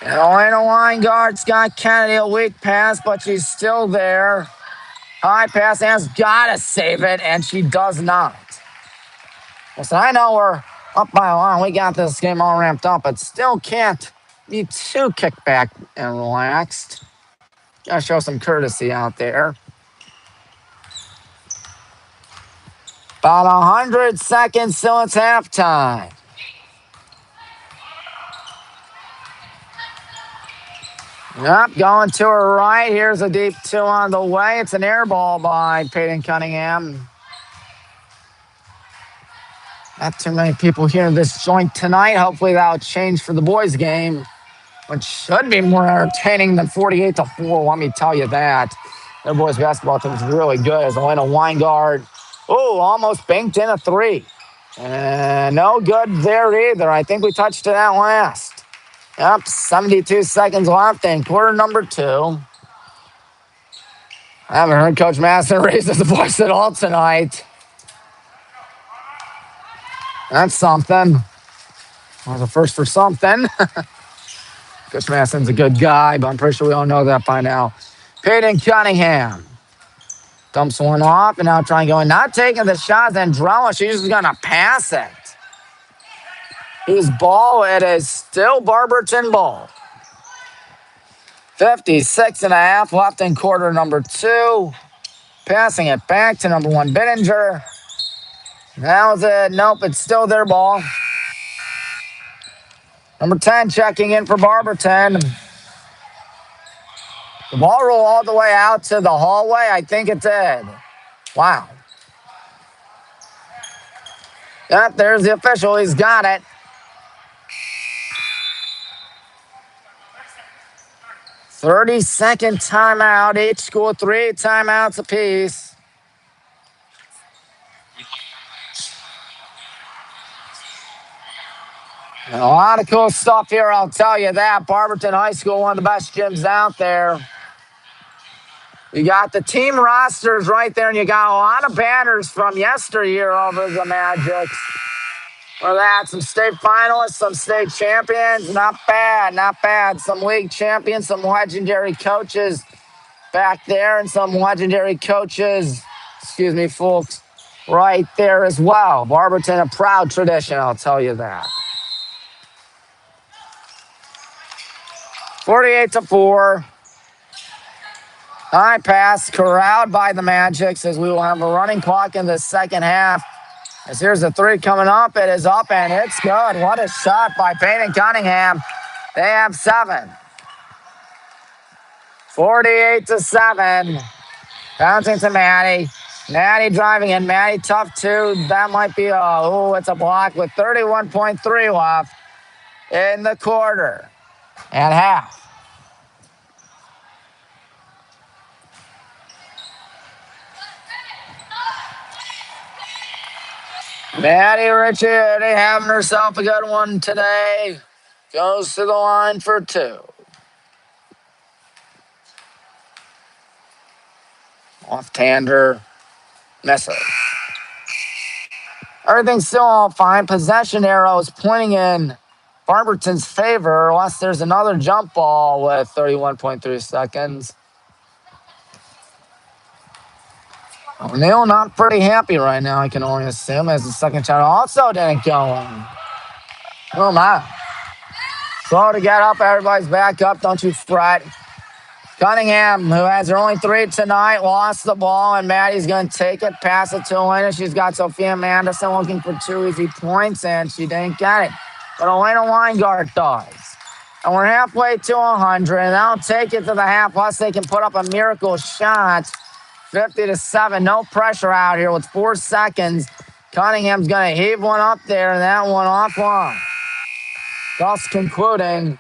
And Elena Weingart's got Kennedy a weak pass, but she's still there. High pass, Anna's got to save it, and she does not. Listen, I know we're up by a lot. We got this game all ramped up, but still can't be too kicked back and relaxed. Gotta show some courtesy out there. About 100 seconds till it's halftime. Yep, going to her right. Here's a deep 2 on the way. It's an air ball by Peyton Cunningham. Not too many people here in this joint tonight. Hopefully that'll change for the boys' game, which should be more entertaining than 48-4. Let me tell you that. Their boys' basketball team is really good. As Elena Weingard, almost banked in a 3. And no good there either. I think we touched it out last. Yep, 72 seconds left in quarter number 2. I haven't heard Coach Masson raise his voice at all tonight. That's something. Was a first for something. Coach Masson's a good guy, but I'm pretty sure we all know that by now. Peyton Cunningham dumps one off, and now trying going, not taking the shot. Andrella, she's just going to pass it. His ball, it is still Barberton ball. 56 and a half left in quarter number 2. Passing it back to number 1, Bittinger. Now's it. Nope, it's still their ball. Number 10 checking in for Barberton. The ball rolled all the way out to the hallway. I think it did. Wow. Yep, there's the official. He's got it. "30-second timeout. Each school 3 timeouts apiece." A lot of cool stuff here, I'll tell you that. Barberton High School, one of the best gyms out there. You got the team rosters right there, and you got a lot of banners from yesteryear over the Magics. Where they had some state finalists, some state champions. Not bad, not bad. Some league champions, some legendary coaches back there, and some legendary coaches, excuse me, folks, right there as well. Barberton, a proud tradition, I'll tell you that. 48-4. High pass corralled by the Magics as we will have a running clock in the second half. As here's the 3 coming up. It is up and it's good. What a shot by Peyton Cunningham. They have 7. 48-7. Bouncing to Maddie. Maddie driving in. Maddie tough too. That might be it's a block with 31.3 left in the quarter and half. Maddie Ritchie having herself a good one today. Goes to the line for 2. Off-hander. Misses. Everything's still all fine. Possession arrow is pointing in Barberton's favor, unless there's another jump ball with 31.3 seconds. O'Neill not pretty happy right now, I can only assume, as the second shot also didn't go in. Oh, my. Slow to get up. Everybody's back up. Don't you fret. Cunningham, who has her only 3 tonight, lost the ball, and Maddie's going to take it, pass it to Elena. She's got Sophia Manderson looking for 2 easy points, and she didn't get it. But Elena Weingart does. And we're halfway to 100, and that'll take it to the half, plus they can put up a miracle shot. 50-7, no pressure out here with 4 seconds. Cunningham's going to heave one up there, and that one offline. Thus concluding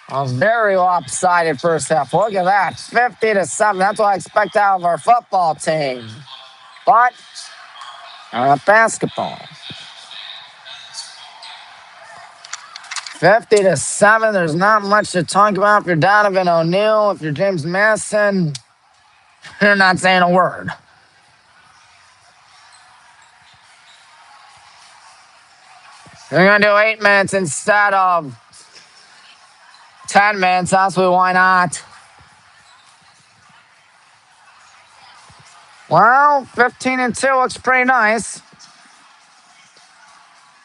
a very lopsided first half. Look at that, 50-7. That's what I expect out of our football team. But basketball. 50-7. There's not much to talk about. If you're Donovan O'Neill, if you're James Masson, you're not saying a word. We're going to do 8 minutes instead of 10 minutes. Honestly, why not? Well, 15-2 looks pretty nice.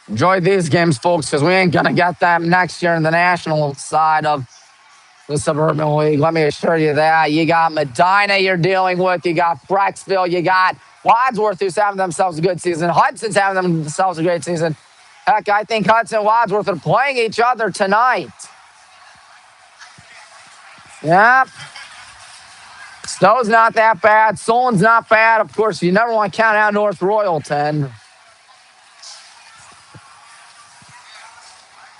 Enjoy these games, folks, because we ain't going to get them next year in the national side of the Suburban League. Let me assure you that. You got Medina you're dealing with. You got Brecksville. You got Wadsworth, who's having themselves a good season. Hudson's having themselves a great season. Heck, I think Hudson and Wadsworth are playing each other tonight. Yep. Stow's not that bad. Solon's not bad. Of course, you never want to count out North Royalton.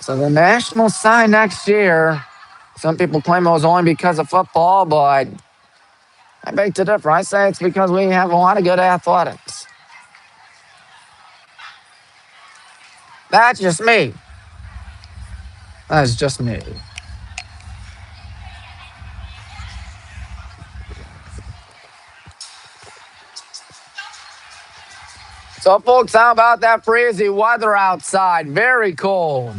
So the national sign next year, some people claim it was only because of football, but I beg to differ. I say it's because we have a lot of good athletics. That's just me. That's just me. So, folks, how about that freezy weather outside? Very cold.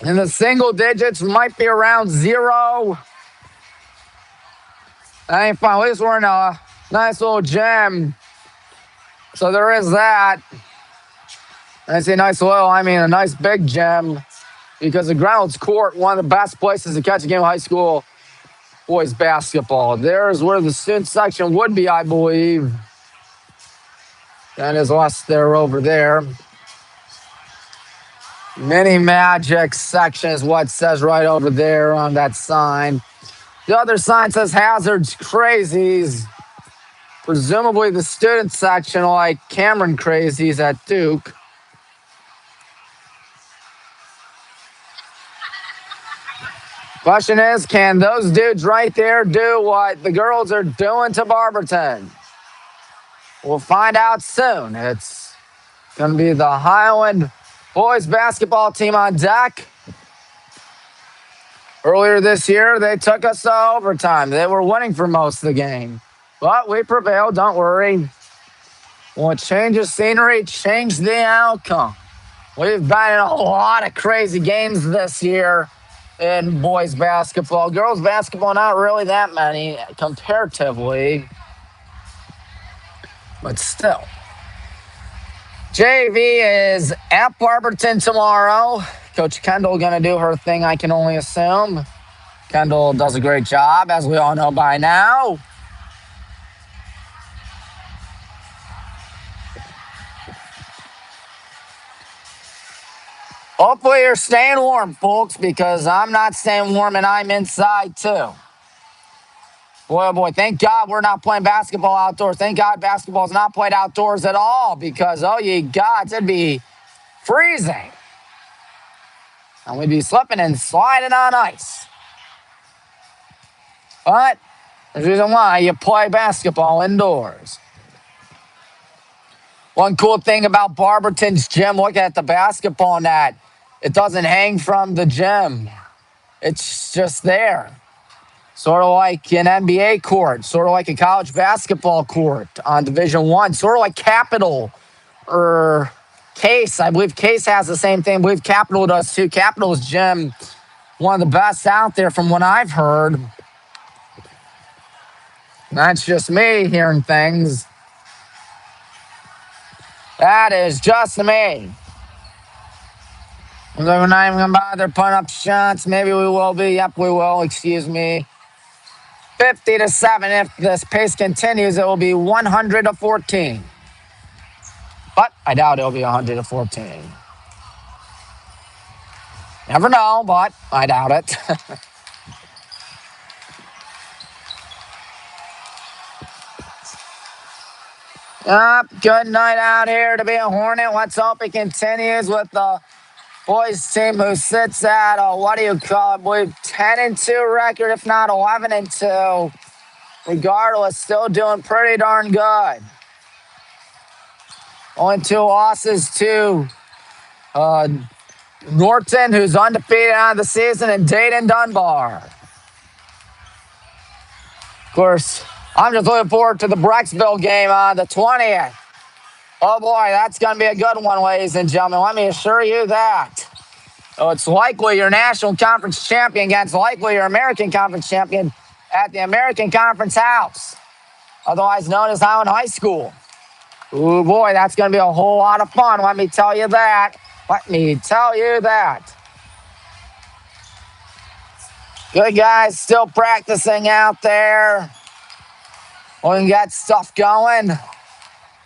In the single digits, might be around 0. That ain't fun. At least we're in a nice little gym. So there is that. I say nice little, I mean a nice big gym. Because the ground's court, one of the best places to catch a game of high school boys basketball. There's where the student section would be, I believe. That is us there over there. Mini Magic section is what it says right over there on that sign. The other sign says Hazards Crazies. Presumably the student section, like Cameron Crazies at Duke. Question is, can those dudes right there do what the girls are doing to Barberton? We'll find out soon. It's going to be the Highland boys basketball team on deck. Earlier this year, they took us to overtime. They were winning for most of the game. But we prevailed, don't worry. We'll change the scenery, change the outcome. We've been in a lot of crazy games this year in boys basketball. Girls basketball, not really that many comparatively. But still. JV is at Barberton tomorrow. Coach Kendall going to do her thing, I can only assume. Kendall does a great job, as we all know by now. Hopefully you're staying warm, folks, because I'm not staying warm and I'm inside too. Boy, oh boy, thank God we're not playing basketball outdoors. Thank God basketball's not played outdoors at all because, oh, ye gods, it'd be freezing. And we'd be slipping and sliding on ice. But there's a reason why you play basketball indoors. One cool thing about Barberton's gym, look at the basketball net. It doesn't hang from the gym. It's just there. Sort of like an NBA court, sort of like a college basketball court on Division I, sort of like Capital or Case. I believe Case has the same thing. I believe Capital does too. Capital's gym, one of the best out there from what I've heard. That's just me hearing things. That is just me. We're not even going to bother putting up shots. Maybe we will be. Yep, we will. Excuse me. 50-7. If this pace continues, it will be 100-14. But I doubt it'll be 100-14. Never know, but I doubt it. Good night out here to be a Hornet. Let's hope it continues with the boys team who sits at what do you call it? I believe 10-2 record, if not 11-2. Regardless, still doing pretty darn good. Only 2 losses to Norton, who's undefeated on the season, and Dayton Dunbar. Of course, I'm just looking forward to the Brecksville game on the 20th. Oh boy, that's going to be a good one, ladies and gentlemen. Let me assure you that. So it's likely your National Conference champion against likely your American Conference champion at the American Conference House, otherwise known as Highland High School. Oh boy, that's going to be a whole lot of fun. Let me tell you that. Let me tell you that. Good guys still practicing out there. We got stuff going.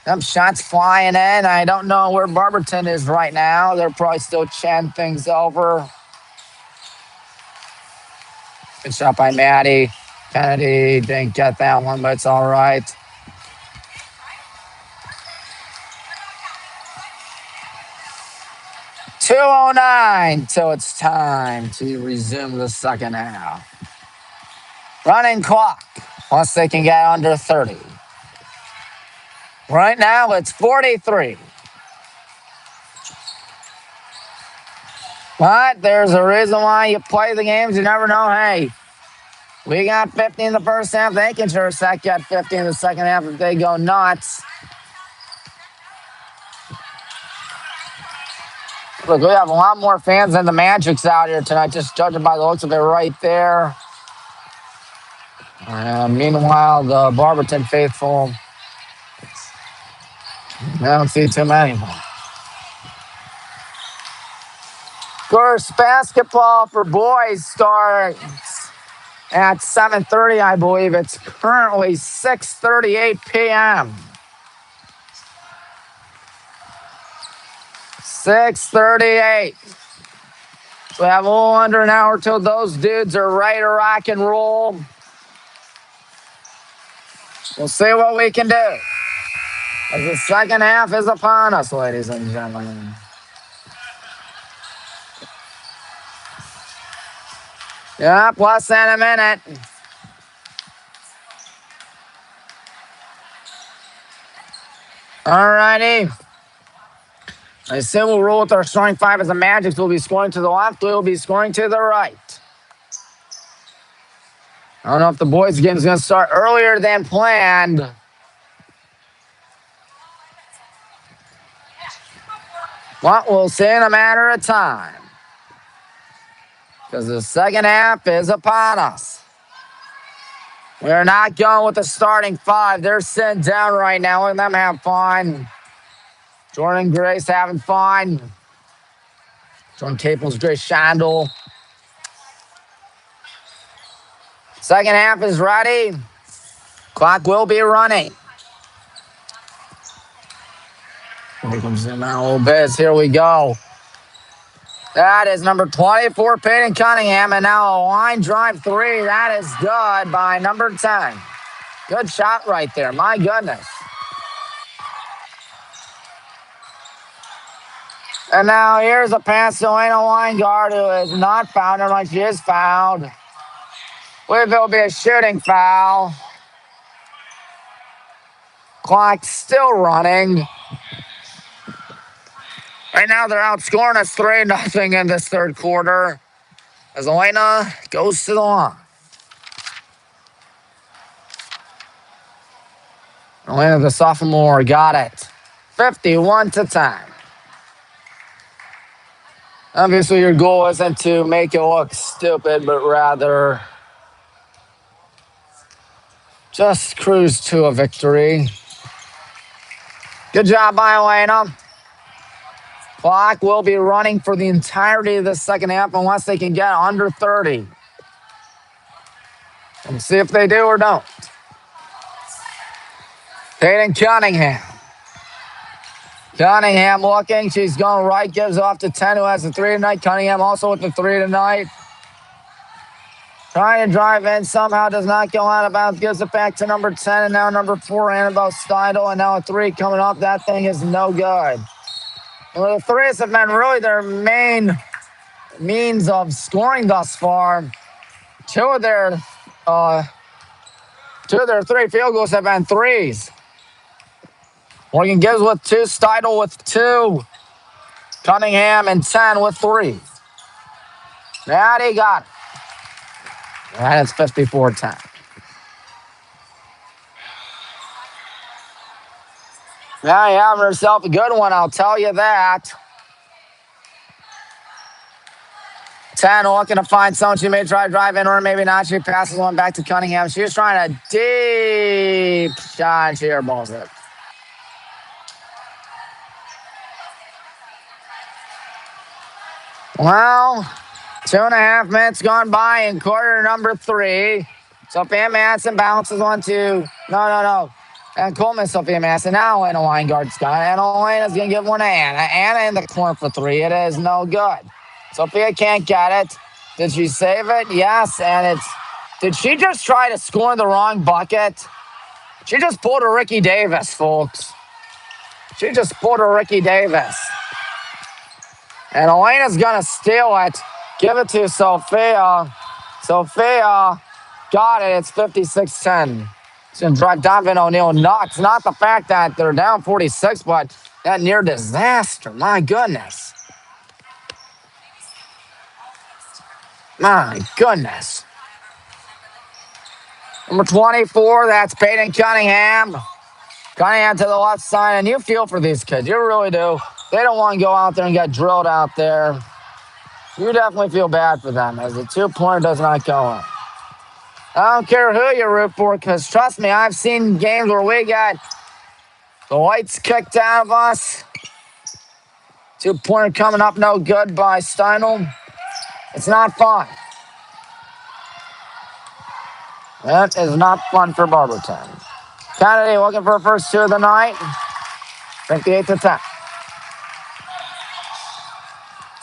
Them shots flying in. I don't know where Barberton is right now. They're probably still chatting things over. Good shot by Maddie. Kennedy didn't get that one, but it's all right. .209 till it's time to resume the second half. Running clock. Once they can get under 30. Right now, it's 43. But there's a reason why you play the games. You never know. Hey, we got 50 in the first half. They can sure get 50 in the second half if they go nuts. Look, we have a lot more fans than the Magic's out here tonight, just judging by the looks of it right there. Meanwhile, the Barberton faithful, I don't see too many. Of course, basketball for boys starts at 7:30, I believe. It's currently 6:38 p.m. 6:38. So we have a little under an hour till those dudes are ready to rock and roll. We'll see what we can do. As the second half is upon us, ladies and gentlemen. Yep, less than a minute. All righty. I assume we'll roll with our starting five as the Magics will be scoring to the left. We'll be scoring to the right. I don't know if the boys' game is going to start earlier than planned. But we'll see in a matter of time. Because the second half is upon us. We're not going with the starting five. They're sitting down right now. Letting them have fun. Jordan Grace having fun. Jordan Caples, Grace Shandel. Second half is ready. Clock will be running. We can zoom out a little bit. Here we go. That is number 24, Peyton Cunningham, and now a line drive three. That is good by number 10. Good shot right there. My goodness. And now here's a pass to Elena Weingart, who is not fouled. Never mind, she is fouled. I believe it will be a shooting foul. Clock still running. Right now they're outscoring us 3-0 in this third quarter as Elena goes to the line. Elena, the sophomore, got it. 51-10. Obviously, your goal isn't to make it look stupid, but rather just cruise to a victory. Good job by Elena. Clock will be running for the entirety of the second half unless they can get under 30. We'll see if they do or don't. Peyton Cunningham. Cunningham looking. She's going right. Gives off to 10, who has the three tonight. Cunningham also with the three tonight. Trying to drive in. Somehow does not go out of bounds. Gives it back to number 10. And now number 4, Annabelle Steidel. And now a three coming up. That thing is no good. Well, the threes have been really their main means of scoring thus far. Two of their 3 field goals have been threes. Morgan Gibbs with 2, Steidel with 2, Cunningham and 10 with 3. Maddie got it. And it's 54-10. Now you have herself a good one, I'll tell you that. 10 looking to find someone. She may try to drive in or maybe not. She passes one back to Cunningham. She was trying a deep shot and she airballs it. Well, 2.5 minutes gone by in quarter number 3. Sophia Madsen bounces on to, no. And Coleman, Sophia Madsen. Now Elena Weingart's got it. And Elena's going to give one to Anna. Anna in the corner for 3. It is no good. Sophia can't get it. Did she save it? Yes, and it's... Did she just try to score in the wrong bucket? She just pulled a Ricky Davis, folks. She just pulled a Ricky Davis. And Elena's going to steal it. Give it to Sophia. Sophia got it. It's 56-10. It's going to drive Donovan O'Neal nuts. Not the fact that they're down 46, but that near disaster. My goodness. My goodness. Number 24, that's Peyton Cunningham. Cunningham to the left side, and you feel for these kids. You really do. They don't want to go out there and get drilled out there. You definitely feel bad for them as the two-pointer does not go in. I don't care who you root for, because trust me, I've seen games where we got the lights kicked out of us. Two-pointer coming up no good by Steinel. It's not fun. That is not fun for Barberton. Kennedy looking for a first two of the night. 58-10.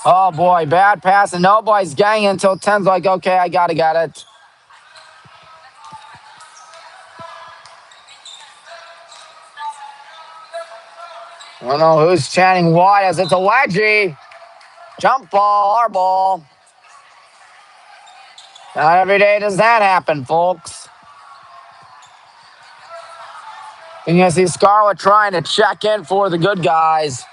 Oh, boy, bad pass, and nobody's getting it until 10's like, okay, I got to get it. I don't know who's chanting what as it's a wedgie. Jump ball, our ball. Not every day does that happen, folks. And you see Scarlett trying to check in for the good guys.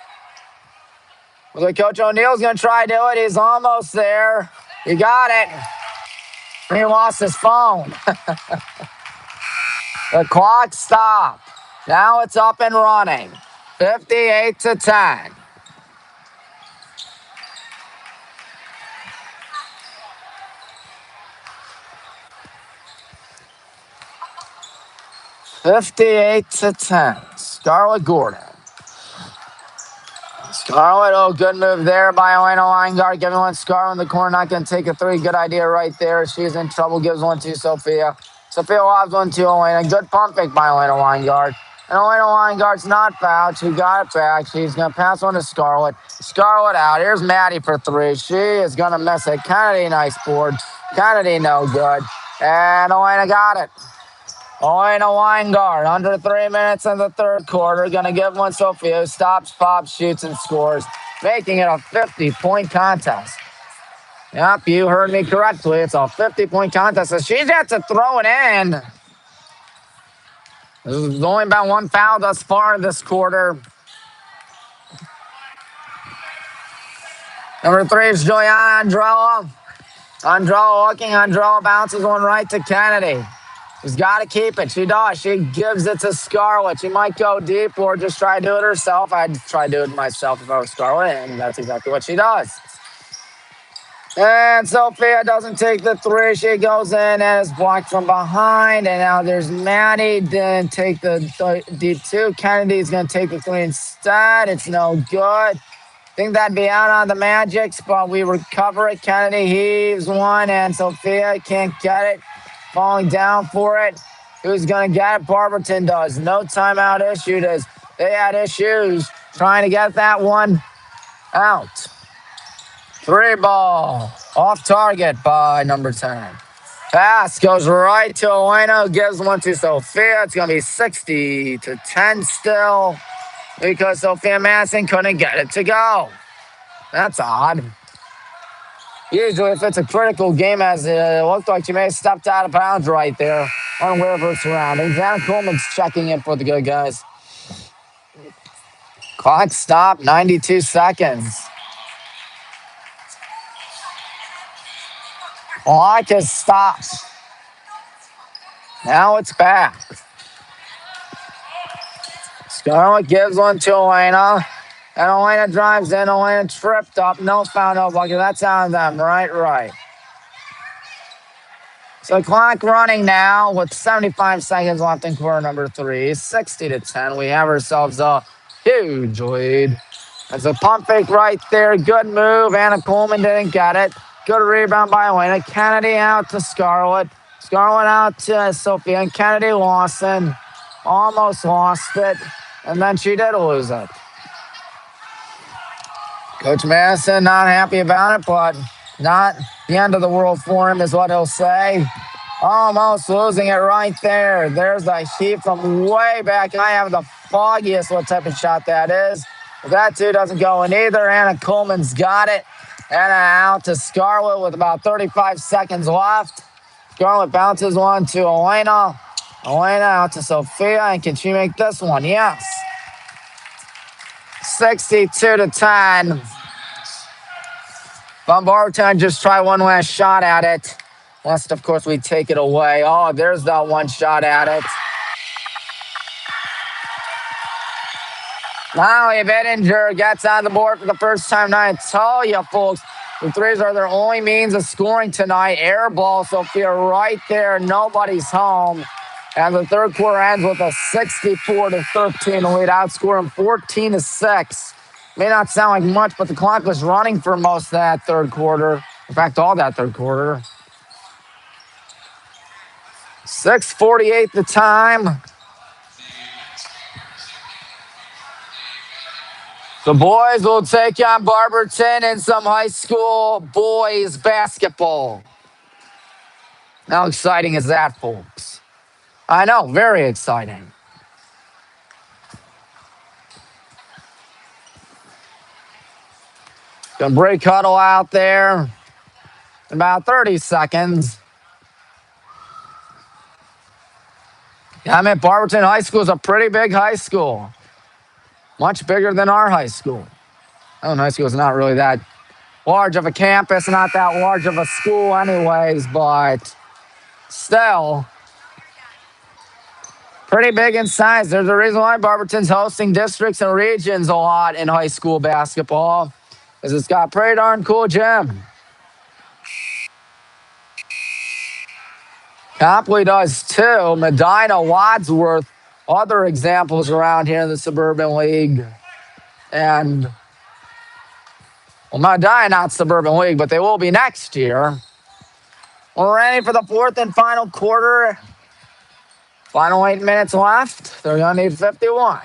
Looks like Coach O'Neal's going to try to do it. He's almost there. You got it. He lost his phone. The clock stopped. Now it's up and running. 58-10. Scarlett Gordon. Scarlett, oh, good move there by Elena Weingart. Giving one Scarlett in the corner, not going to take a three. Good idea right there. She's in trouble, gives one to Sophia. Sophia lobs one to Elena. Good pump fake by Elena Weingart. And Elena Weingart's not fouled. She got it back. She's going to pass one to Scarlett. Scarlett out. Here's Maddie for three. She is going to miss it. Kennedy, nice board. Kennedy, no good. And Elena got it. Elena Weingart, under 3 minutes in the third quarter. Going to give one Sophia, who stops, pops, shoots, and scores, making it a 50-point contest. Yep, you heard me correctly. It's a 50-point contest. So she's got to throw it in. There's only been one foul thus far this quarter. Number 3 is Juliana Andrella. Andrella looking. Andrella bounces one right to Kennedy. She's got to keep it. She does. She gives it to Scarlett. She might go deep or just try to do it herself. I'd try to do it myself if I was Scarlett, and that's exactly what she does. And Sophia doesn't take the three. She goes in and is blocked from behind. And now there's Maddie. Didn't take the deep two. Kennedy's going to take the three instead. It's no good. Think that'd be out on the Magics, but we recover it. Kennedy heaves one, and Sophia can't get it. Falling down for it. Who's going to get it? Barberton does. No timeout issued as they had issues trying to get that one out. 3 ball. Off target by number 10. Pass goes right to Elena, who gives one to Sophia. It's going to be 60-10 still because Sophia Madison couldn't get it to go. That's odd. Usually, if it's a critical game, as it looked like she may have stepped out of bounds right there, unaware of her surroundings. Anna Coleman's checking in for the good guys. Clock stopped, 92 seconds. Clock has stopped. Now it's back. Scarlett gives one to Elena. And Elena drives in. Elena tripped up. No foul, no bucket. That's on them. Right. So clock running now with 75 seconds left in quarter number 3. 60-10. We have ourselves a huge lead. That's a pump fake right there. Good move. Anna Coleman didn't get it. Good rebound by Elena. Kennedy out to Scarlett. Scarlett out to Sophia. And Kennedy lost it. Almost lost it. And then she did lose it. Coach Madison not happy about it, but Not the end of the world for him is what he'll say. Almost losing it right there. There's a heat from way back. I have the foggiest what type of shot that is. But that too doesn't go in either. Anna Coleman's got it. Anna out to Scarlett with about 35 seconds left. Scarlett bounces one to Elena. Elena out to Sophia. And can she make this one? Yes. 62-10. Barberton just try one last shot at it. Lest, of course, we take it away. Oh, there's that one shot at it. Molly Bittinger gets on the board for the first time tonight. I tell you, folks, the threes are their only means of scoring tonight. Air ball, Sophia, right there. Nobody's home. And the third quarter ends with a 64-13 lead, outscoring 14-6. May not sound like much, but the clock was running for most of that third quarter. In fact, all that third quarter. 6:48 the time. The boys will take on Barberton in some high school boys basketball. How exciting is that, folks? I know, very exciting. Gonna break huddle out there in about 30 seconds. Yeah, I mean, Barberton High School is a pretty big high school. Much bigger than our high school. Our high school is not really that large of a campus, not that large of a school anyways, but still pretty big in size. There's a reason why Barberton's hosting districts and regions a lot in high school basketball, because it's got a pretty darn cool gym. Copley does too. Medina, Wadsworth, other examples around here in the Suburban League. And, well, Medina, not Suburban League, but they will be next year. We're ready for the fourth and final quarter. Final 8 minutes left. They're going to need 51.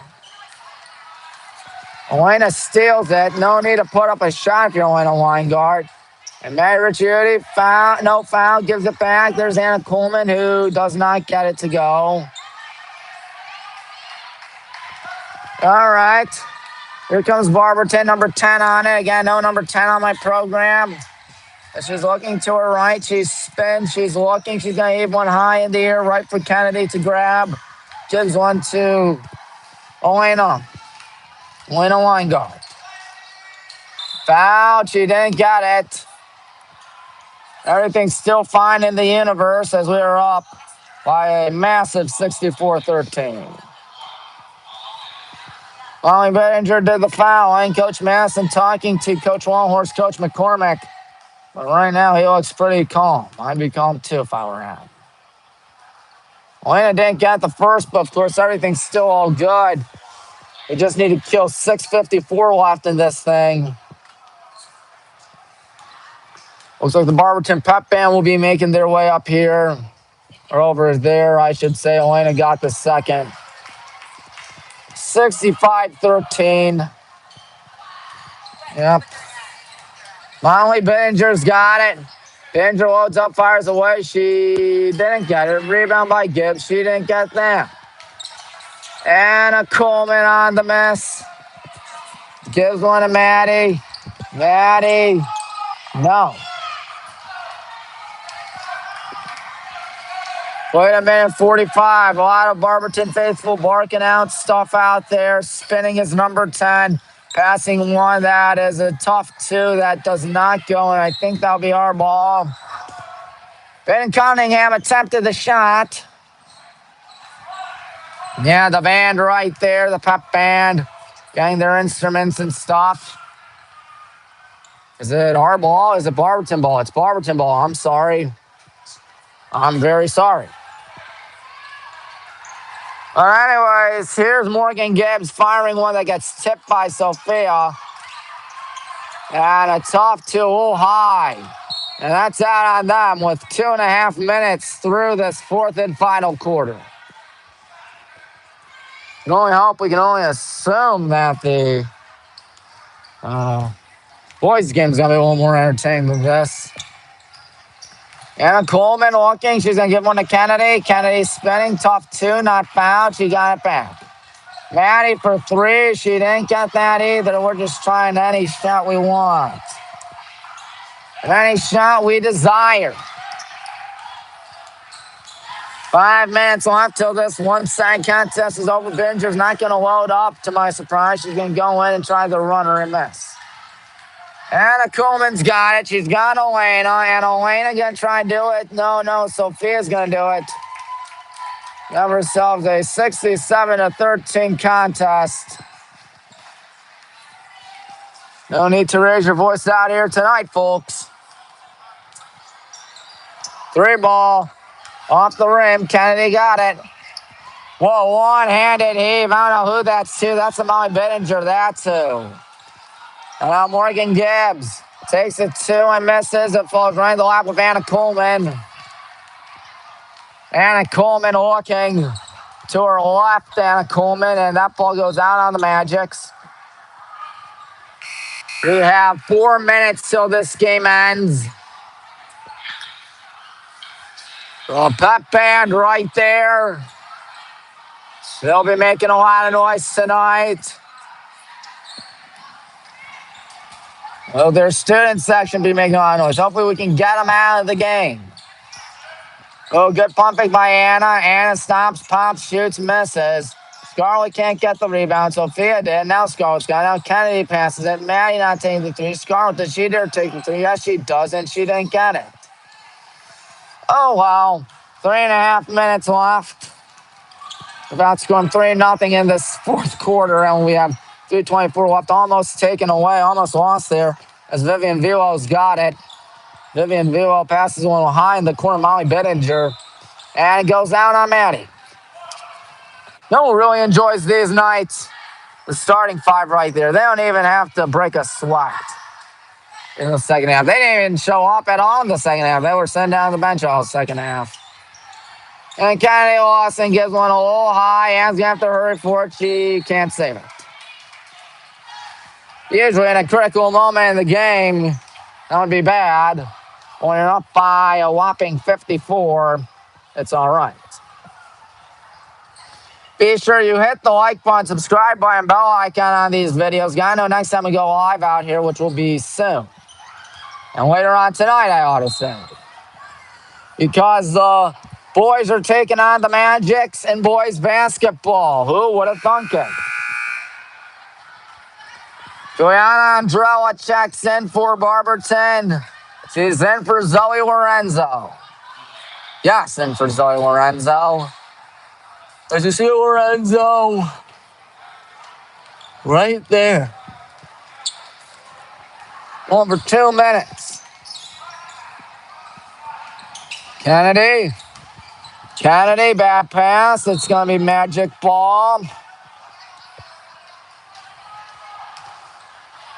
Elena steals it. No need to put up a shot if you're Elena Weingart. And Mary Ricciuti, foul, no foul, gives it back. There's Anna Coleman, who does not get it to go. All right. Here comes Barberton, number 10 on it. Again, no number 10 on my program. She's looking to her right. She's spins. She's looking. She's going to heave one high in the air, right for Kennedy to grab. Gives one to Elena Weingart. Foul. She didn't get it. Everything's still fine in the universe as we are up by a massive 64-13. Molly Bittinger did the foul. And Coach Masson talking to Coach Longhorse, Coach McCormick. But right now, he looks pretty calm. I'd be calm, too, if I were him. Elena didn't get the first, but, of course, everything's still all good. We just need to kill 6:54 left in this thing. Looks like the Barberton Pep Band will be making their way up here. Or over there, I should say. Elena got the second. 65-13. Yep. Molly Bittinger's got it. Bittinger loads up, fires away. She didn't get it. Rebound by Gibbs. She didn't get that. Anna Coleman on the miss. Gives one to Maddie. Maddie. No. Wait a minute, 45. A lot of Barberton faithful barking out stuff out there. Spinning is number 10. Passing one, that is a tough two. That does not go, and I think that'll be our ball. Ben Cunningham attempted the shot. Yeah, the band right there, the pep band, getting their instruments and stuff. Is it our ball? Is it Barberton ball? It's Barberton ball. I'm sorry. I'm very sorry. All right, anyways, here's Morgan Gibbs firing one that gets tipped by Sophia. And a tough two, a little high. And that's out on them with 2.5 minutes through this fourth and final quarter. We can only hope, we can only assume that the Boys' game's going to be a little more entertaining than this. Anna Coleman walking. She's going to give one to Kennedy. Kennedy spinning. Tough two. Not fouled. She got it back. Maddie for three. She didn't get that either. We're just trying any shot we want. Any shot we desire. 5 minutes left till this one-side contest is over. Binger's not going to load up, to my surprise. She's going to go in and try the runner and miss. Anna Coleman's got it. She's got Elena. And Elena going to try and do it. No. Sophia's going to do it. Have ourselves a 67-13 contest. No need to raise your voice out here tonight, folks. 3 ball. Off the rim. Kennedy got it. Whoa, one-handed heave. I don't know who that's to. That's Molly Bittinger. That's who. And now Morgan Gibbs takes it 2 and misses. It falls right in the lap of Anna Coleman. Anna Coleman looking to her left, Anna Coleman, and that ball goes out on the Magics. We have 4 minutes till this game ends. A pep band right there. They'll be making a lot of noise tonight. Well, their student section be making a lot of noise. Hopefully we can get them out of the game. Oh, good pumping by Anna. Anna stomps, pops, shoots, misses. Scarlett can't get the rebound. Sophia did. Now Scarlett's got it. Now Kennedy passes it. Maddie not taking the 3. Scarlett, did she dare take the 3? Yes, she doesn't. She didn't get it. Oh, well. 3.5 minutes left. About scoring 3-0 in this fourth quarter, and we have 3:24 left. Almost taken away. Almost lost there as Vivian Vilo's got it. Vivian Vilo passes one high in the corner. Molly Bittinger. And it goes out on Maddie. No one really enjoys these nights. The starting 5 right there. They don't even have to break a sweat in the second half. They didn't even show up at all in the second half. They were sent down the bench all second half. And Kennedy Lawson gives one a little high. Ann's going to have to hurry for it. She can't save it. Usually in a critical moment in the game, that would be bad. When you're up by a whopping 54, it's all right. Be sure you hit the like button, subscribe button, bell icon on these videos. I know next time we go live out here, which will be soon. And later on tonight, I ought to say. Because the boys are taking on the Magics in boys basketball. Who would have thunk it? Juliana Andrella checks in for Barberton. She's in for Zoe Lorenzo. Yes, in for Zoe Lorenzo. As you see Lorenzo right there. Over 2 minutes. Kennedy, bad pass. It's going to be Magic ball.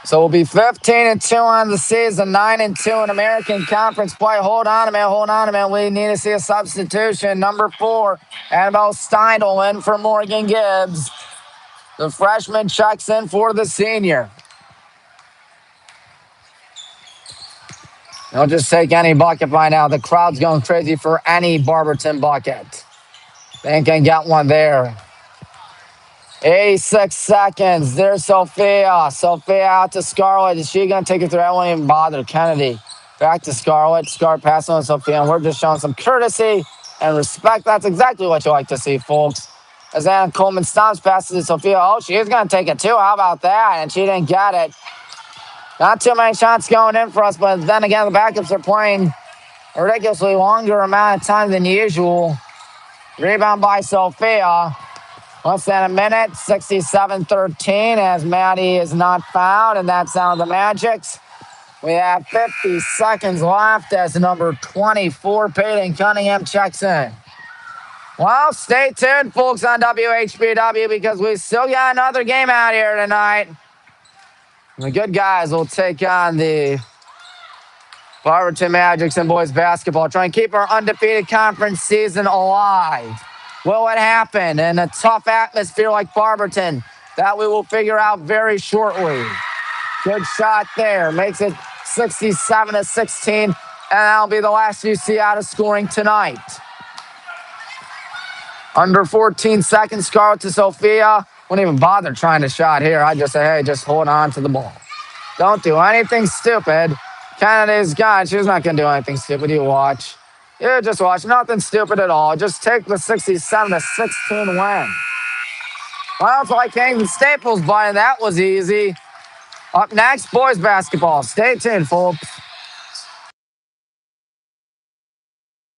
So we'll be 15-2 on the season, 9-2 in American Conference play. Hold on a minute. We need to see a substitution. Number 4, Annabelle Steindl in for Morgan Gibbs. The freshman checks in for the senior. Don't just take any bucket by now. The crowd's going crazy for any Barberton bucket. They can get one there. 86 seconds. There's Sophia. Sophia out to Scarlett. Is she going to take it through? I won't even bother. Kennedy back to Scarlett. Scarlett passing on Sophia. And we're just showing some courtesy and respect. That's exactly what you like to see, folks. As Anna Coleman stops, passes to Sophia. Oh, she is going to take it too. How about that? And she didn't get it. Not too many shots going in for us, but then again, the backups are playing a ridiculously longer amount of time than usual. Rebound by Sophia. Less than a minute, 67-13, as Maddie is not fouled, and that's out of the Magics. We have 50 seconds left as number 24, Peyton Cunningham, checks in. Well, stay tuned, folks, on WHBW, because we still got another game out here tonight. The good guys will take on the Barberton Magics in boys basketball, trying to keep our undefeated conference season alive. Will it happen in a tough atmosphere like Barberton? That we will figure out very shortly. Good shot there. Makes it 67-16. And that'll be the last you see out of scoring tonight. Under 14 seconds, Scarlett to Sophia. Wouldn't even bother trying to shot here. I just say, hey, just hold on to the ball. Don't do anything stupid. Kennedy's gone. She's not going to do anything stupid. You watch. You just watch. Nothing stupid at all. Just take the 67-16 win. Well, it's like hanging Staples, buddy. That was easy. Up next, boys basketball. Stay tuned, folks.